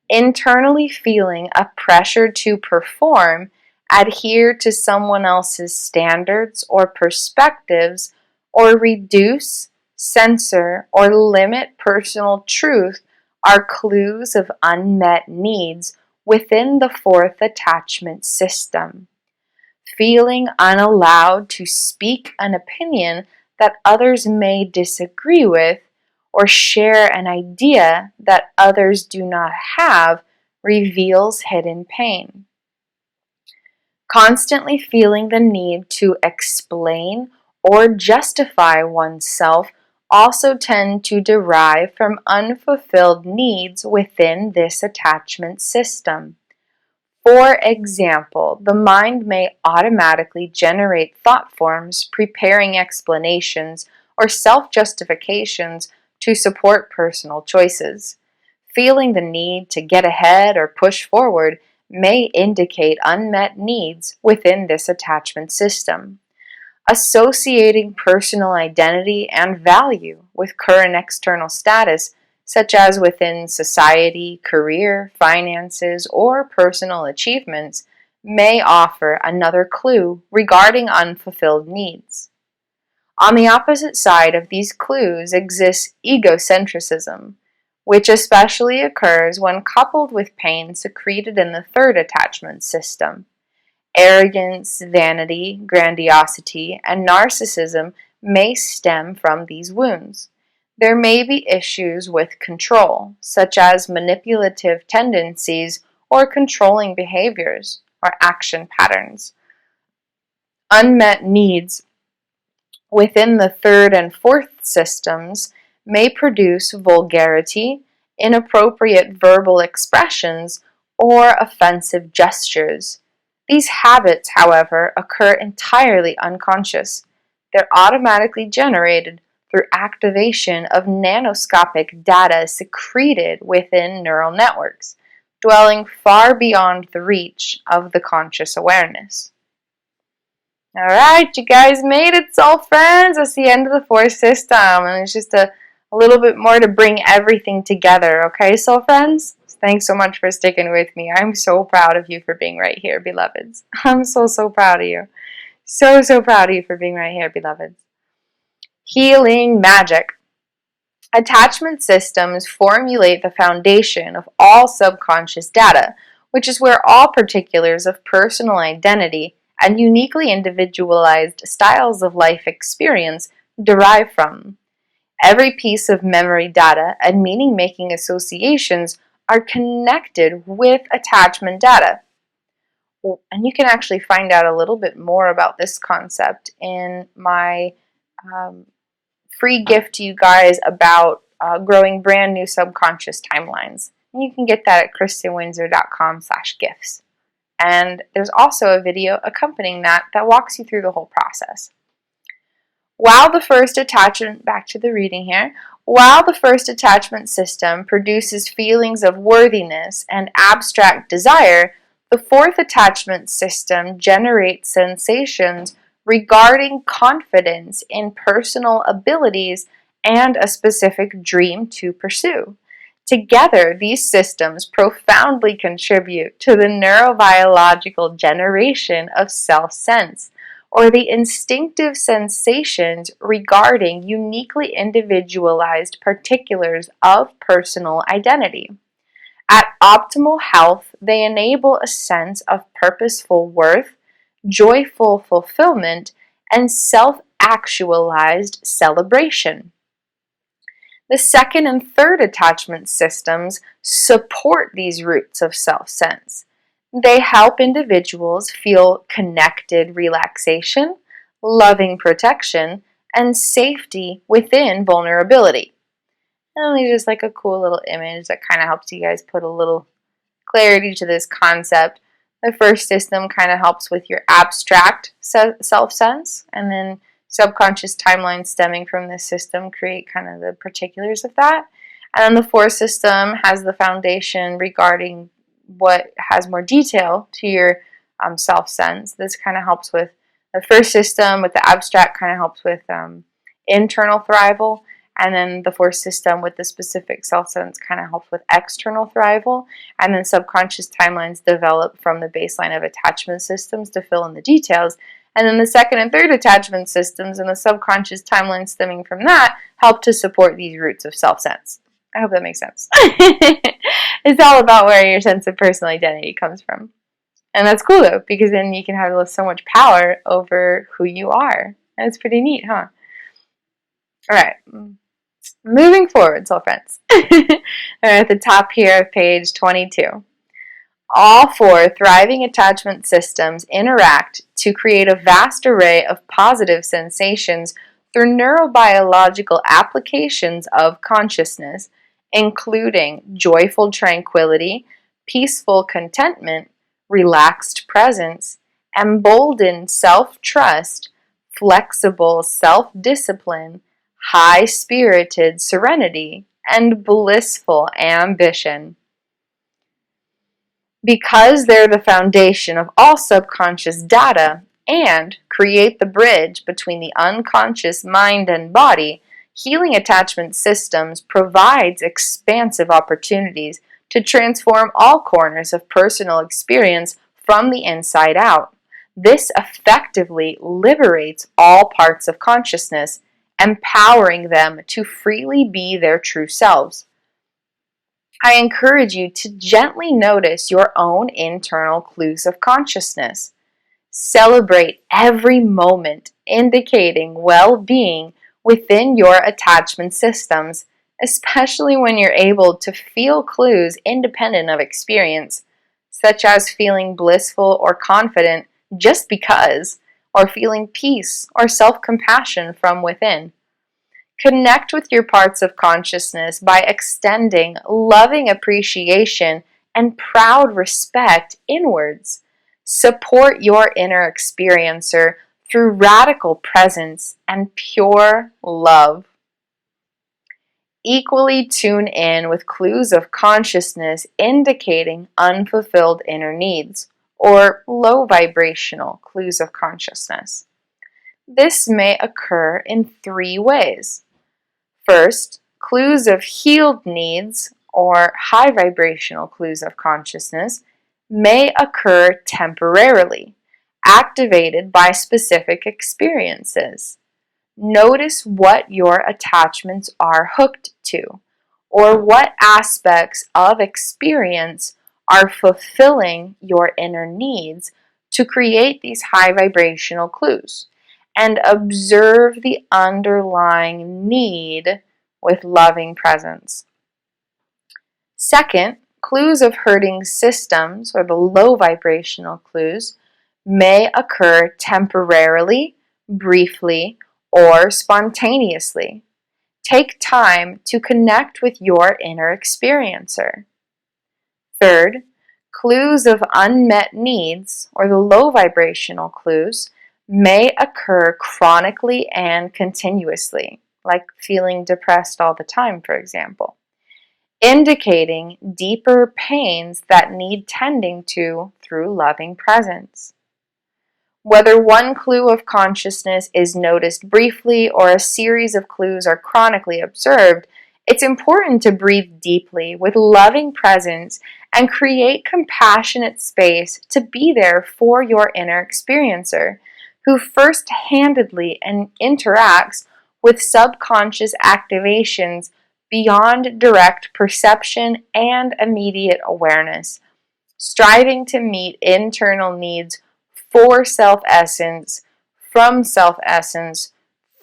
Internally feeling a pressure to perform, adhere to someone else's standards or perspectives, or reduce, censor, or limit personal truth are clues of unmet needs within the fourth attachment system. Feeling unallowed to speak an opinion that others may disagree with, or share an idea that others do not have, reveals hidden pain. Constantly feeling the need to explain or justify oneself also tend to derive from unfulfilled needs within this attachment system. For example, the mind may automatically generate thought forms, preparing explanations, or self-justifications to support personal choices. Feeling the need to get ahead or push forward may indicate unmet needs within this attachment system. Associating personal identity and value with current external status, such as within society, career, finances, or personal achievements, may offer another clue regarding unfulfilled needs. On the opposite side of these clues exists egocentrism, which especially occurs when coupled with pain secreted in the third attachment system. Arrogance, vanity, grandiosity, and narcissism may stem from these wounds. There may be issues with control, such as manipulative tendencies or controlling behaviors or action patterns. Unmet needs within the third and fourth systems may produce vulgarity, inappropriate verbal expressions, or offensive gestures. These habits, however, occur entirely unconscious. They're automatically generated through activation of nanoscopic data secreted within neural networks, dwelling far beyond the reach of the conscious awareness. Alright, you guys made it, soul friends. That's the end of the fourth system, and it's just a little bit more to bring everything together, okay, soul friends? Thanks so much for sticking with me. I'm so proud of you for being right here, beloveds. I'm so proud of you. So proud of you for being right here, beloveds. Healing magic. Attachment systems formulate the foundation of all subconscious data, which is where all particulars of personal identity and uniquely individualized styles of life experience derive from. Every piece of memory data and meaning-making associations are connected with attachment data. And you can actually find out a little bit more about this concept in my free gift to you guys about growing brand new subconscious timelines. And you can get that at kristinwindsor.com/gifts. And there's also a video accompanying that walks you through the whole process. While the first attachment, back to the reading here, While the first attachment system produces feelings of worthiness and abstract desire, the fourth attachment system generates sensations regarding confidence in personal abilities and a specific dream to pursue. Together, these systems profoundly contribute to the neurobiological generation of self-sense, or the instinctive sensations regarding uniquely individualized particulars of personal identity. At optimal health, they enable a sense of purposeful worth, joyful fulfillment, and self-actualized celebration. The second and third attachment systems support these roots of self-sense. They help individuals feel connected relaxation, loving protection, and safety within vulnerability. And there's just like a cool little image that kind of helps you guys put a little clarity to this concept. The first system kind of helps with your abstract self-sense, and then subconscious timelines stemming from this system create kind of the particulars of that. And then the fourth system has the foundation regarding what has more detail to your self-sense. This kind of helps with the first system, with the abstract kind of helps with internal thrival. And then the fourth system with the specific self-sense kind of helps with external thrival. And then subconscious timelines develop from the baseline of attachment systems to fill in the details. And then the second and third attachment systems and the subconscious timelines stemming from that help to support these roots of self-sense. I hope that makes sense. It's all about where your sense of personal identity comes from. And that's cool though, because then you can have so much power over who you are. That's pretty neat, huh? Alright. Moving forward, soul friends. At the top here of page 22. All four thriving attachment systems interact to create a vast array of positive sensations through neurobiological applications of consciousness, including joyful tranquility, peaceful contentment, relaxed presence, emboldened self-trust, flexible self-discipline, high-spirited serenity, and blissful ambition. Because they're the foundation of all subconscious data and create the bridge between the unconscious mind and body, healing attachment systems provides expansive opportunities to transform all corners of personal experience from the inside out. This effectively liberates all parts of consciousness, empowering them to freely be their true selves. I encourage you to gently notice your own internal clues of consciousness. Celebrate every moment indicating well-being within your attachment systems, especially when you're able to feel clues independent of experience, such as feeling blissful or confident just because, or feeling peace or self-compassion from within. Connect with your parts of consciousness by extending loving appreciation and proud respect inwards. Support your inner experiencer through radical presence and pure love. Equally tune in with clues of consciousness indicating unfulfilled inner needs, or low vibrational clues of consciousness. This may occur in three ways. First, clues of healed needs, or high vibrational clues of consciousness, may occur temporarily, activated by specific experiences. Notice what your attachments are hooked to, or what aspects of experience are fulfilling your inner needs to create these high vibrational clues, and observe the underlying need with loving presence. Second, clues of hurting systems, or the low vibrational clues, may occur temporarily, briefly, or spontaneously. Take time to connect with your inner experiencer. Third, clues of unmet needs, or the low vibrational clues, may occur chronically and continuously. like feeling depressed all the time, for example, indicating deeper pains that need tending to through loving presence. Whether one clue of consciousness is noticed briefly or a series of clues are chronically observed, it's important to breathe deeply with loving presence and create compassionate space to be there for your inner experiencer, who first-handedly interacts with subconscious activations beyond direct perception and immediate awareness, striving to meet internal needs for self-essence, from self-essence,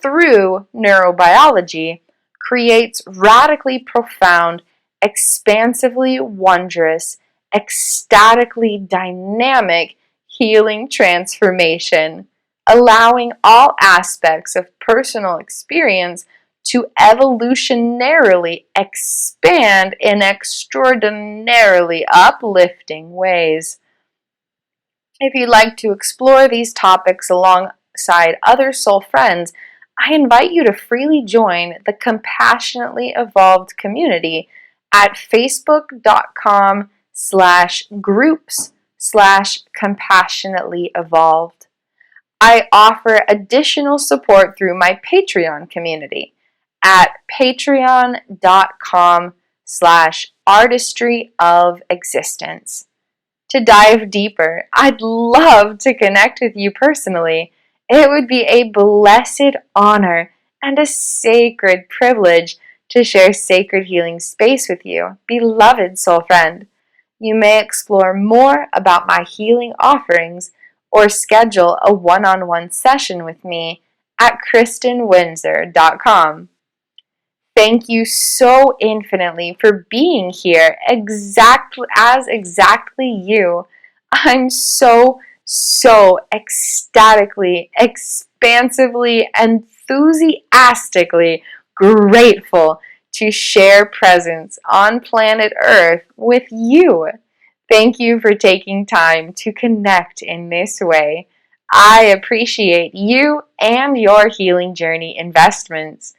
through neurobiology, creates radically profound, expansively wondrous, ecstatically dynamic healing transformation, allowing all aspects of personal experience to evolutionarily expand in extraordinarily uplifting ways. If you'd like to explore these topics alongside other soul friends, I invite you to freely join the Compassionately Evolved community at facebook.com/groups/compassionately evolved. I offer additional support through my Patreon community at patreon.com/artistry of existence. To dive deeper, I'd love to connect with you personally. It would be a blessed honor and a sacred privilege to share sacred healing space with you, beloved soul friend. You may explore more about my healing offerings or schedule a one-on-one session with me at KristinWindsor.com. Thank you so infinitely for being here exactly you. I'm so ecstatically, expansively, enthusiastically grateful to share presence on planet Earth with you. Thank you for taking time to connect in this way. I appreciate you and your healing journey investments.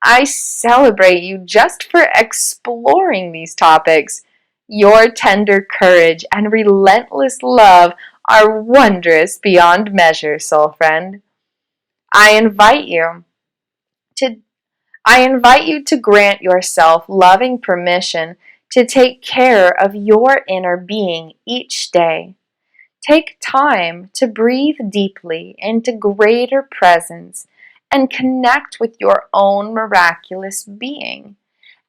I celebrate you just for exploring these topics. Your tender courage and relentless love are wondrous beyond measure, soul friend. I invite you to grant yourself loving permission to take care of your inner being each day. Take time to breathe deeply into greater presence and connect with your own miraculous being.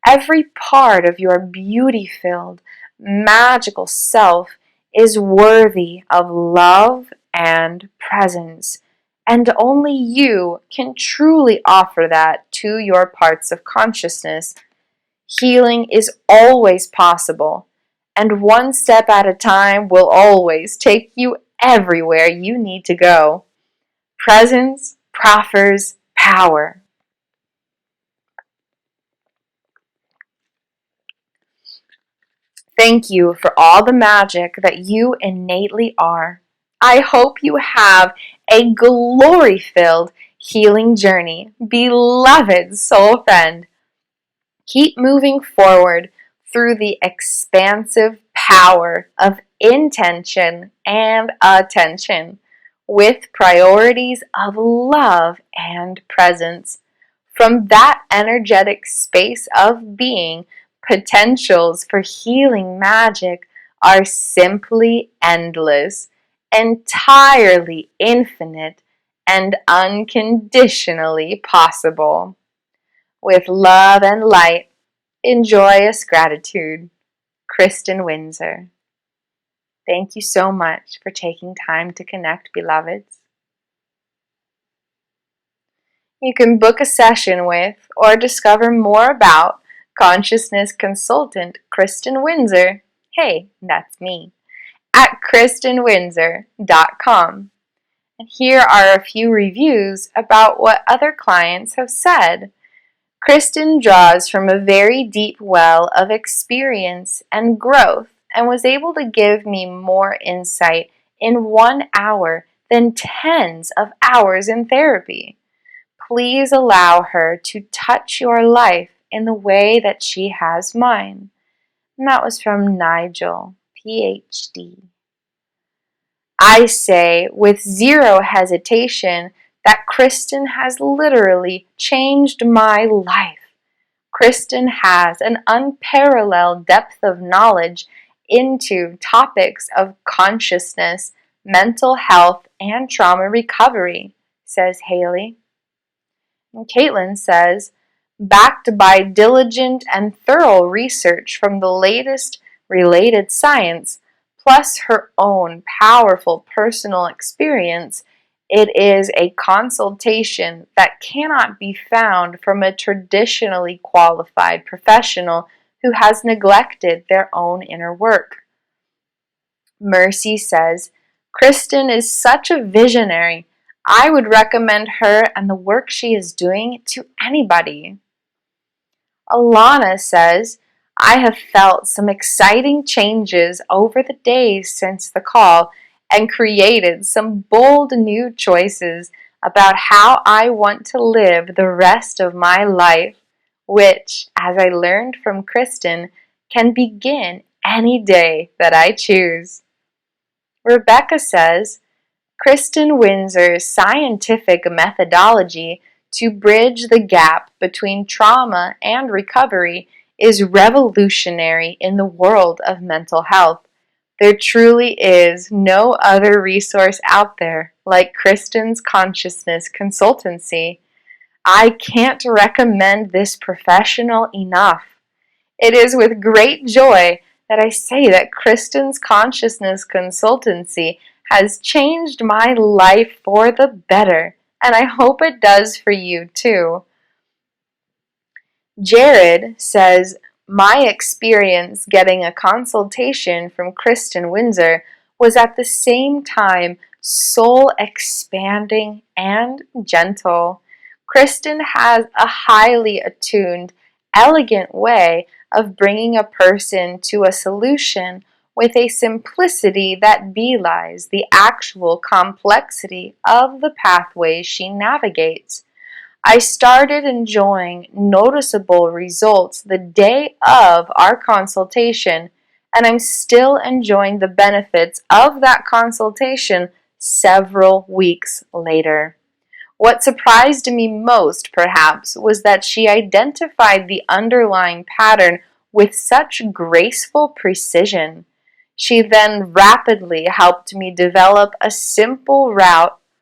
Every part of your beauty-filled, magical self is worthy of love and presence, and only you can truly offer that to your parts of consciousness. Healing is always possible, and one step at a time will always take you everywhere you need to go. Presence proffers power. Thank you for all the magic that you innately are. I hope you have a glory-filled healing journey, beloved soul friend. Keep moving forward through the expansive power of intention and attention with priorities of love and presence. From that energetic space of being, potentials for healing magic are simply endless, entirely infinite, and unconditionally possible. With love and light, in joyous gratitude, Kristin Windsor. Thank you so much for taking time to connect, beloveds. You can book a session with or discover more about consciousness consultant Kristin Windsor. Hey, that's me. At KristinWindsor.com. And here are a few reviews about what other clients have said. Kristin draws from a very deep well of experience and growth and was able to give me more insight in 1 hour than tens of hours in therapy. please allow her to touch your life in the way that she has mine. And that was from Nigel, PhD. I say with zero hesitation that Kristin has literally changed my life. Kristin has an unparalleled depth of knowledge into topics of consciousness, mental health, and trauma recovery, says Haley. And Caitlin says, backed by diligent and thorough research from the latest related science, plus her own powerful personal experience, it is a consultation that cannot be found from a traditionally qualified professional who has neglected their own inner work. Mercy says, Kristin is such a visionary. I would recommend her and the work she is doing to anybody. Alana says, I have felt some exciting changes over the days since the call and created some bold new choices about how I want to live the rest of my life, which, as I learned from Kristin, can begin any day that I choose. Rebecca says, Kristin Windsor's scientific methodology to bridge the gap between trauma and recovery is revolutionary in the world of mental health. There truly is no other resource out there like Kristin's Consciousness Consultancy. I can't recommend this professional enough. It is with great joy that I say that Kristin's Consciousness Consultancy has changed my life for the better, and I hope it does for you too. Jared says, my experience getting a consultation from Kristin Windsor was at the same time soul expanding and gentle. Kristin has a highly attuned, elegant way of bringing a person to a solution with a simplicity that belies the actual complexity of the pathways she navigates. I started enjoying noticeable results the day of our consultation, and I'm still enjoying the benefits of that consultation several weeks later. What surprised me most, perhaps, was that she identified the underlying pattern with such graceful precision. She then rapidly helped me develop a simple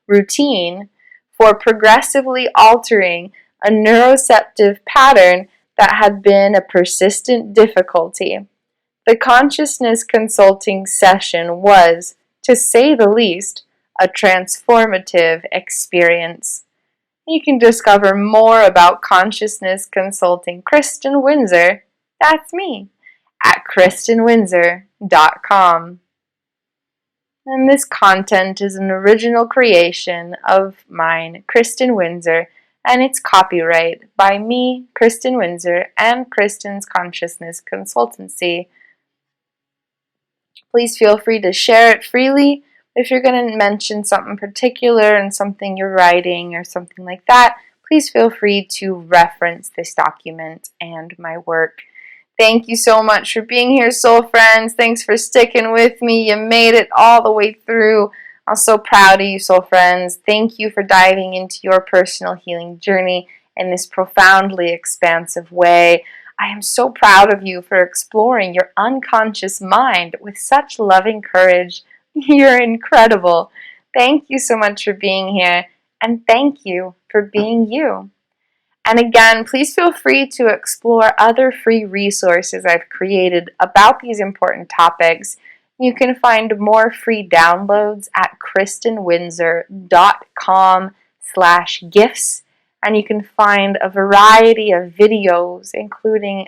routine for progressively altering a neuroceptive pattern that had been a persistent difficulty. The consciousness consulting session was, to say the least, a transformative experience. You can discover more about consciousness consulting Kristin Windsor, that's me, at KristinWindsor.com. And this content is an original creation of mine, Kristin Windsor, and it's copyright by me, Kristin Windsor, and Kristin's Consciousness Consultancy. Please feel free to share it freely. If you're going to mention something particular and something you're writing or something like that, please feel free to reference this document and my work. Thank you so much for being here, soul friends. Thanks for sticking with me. You made it all the way through. I'm so proud of you, soul friends. Thank you for diving into your personal healing journey in this profoundly expansive way. I am so proud of you for exploring your unconscious mind with such loving courage. You're incredible. Thank you so much for being here, and thank you for being you. And again, please feel free to explore other free resources I've created about these important topics. You can find more free downloads at KristinWindsor.com/gifts, and you can find a variety of videos, including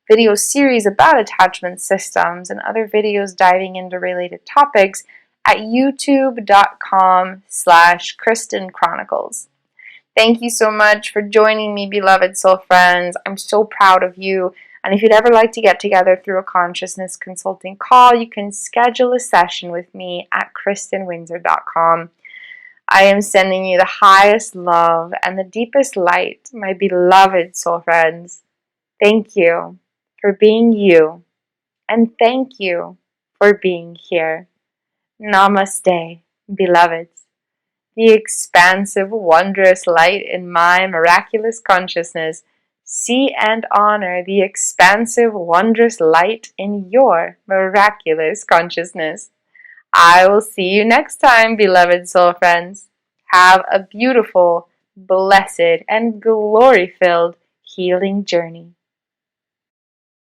video series about attachment systems and other videos diving into related topics at youtube.com/KristinChronicles. Thank you so much for joining me, beloved soul friends. I'm so proud of you. And if you'd ever like to get together through a consciousness consulting call, you can schedule a session with me at KristinWindsor.com. I am sending you the highest love and the deepest light, my beloved soul friends. Thank you for being you, and thank you for being here. Namaste, beloveds. The expansive, wondrous light in my miraculous consciousness. See and honor the expansive, wondrous light in your miraculous consciousness. I will see you next time, beloved soul friends. Have a beautiful, blessed, and glory-filled healing journey.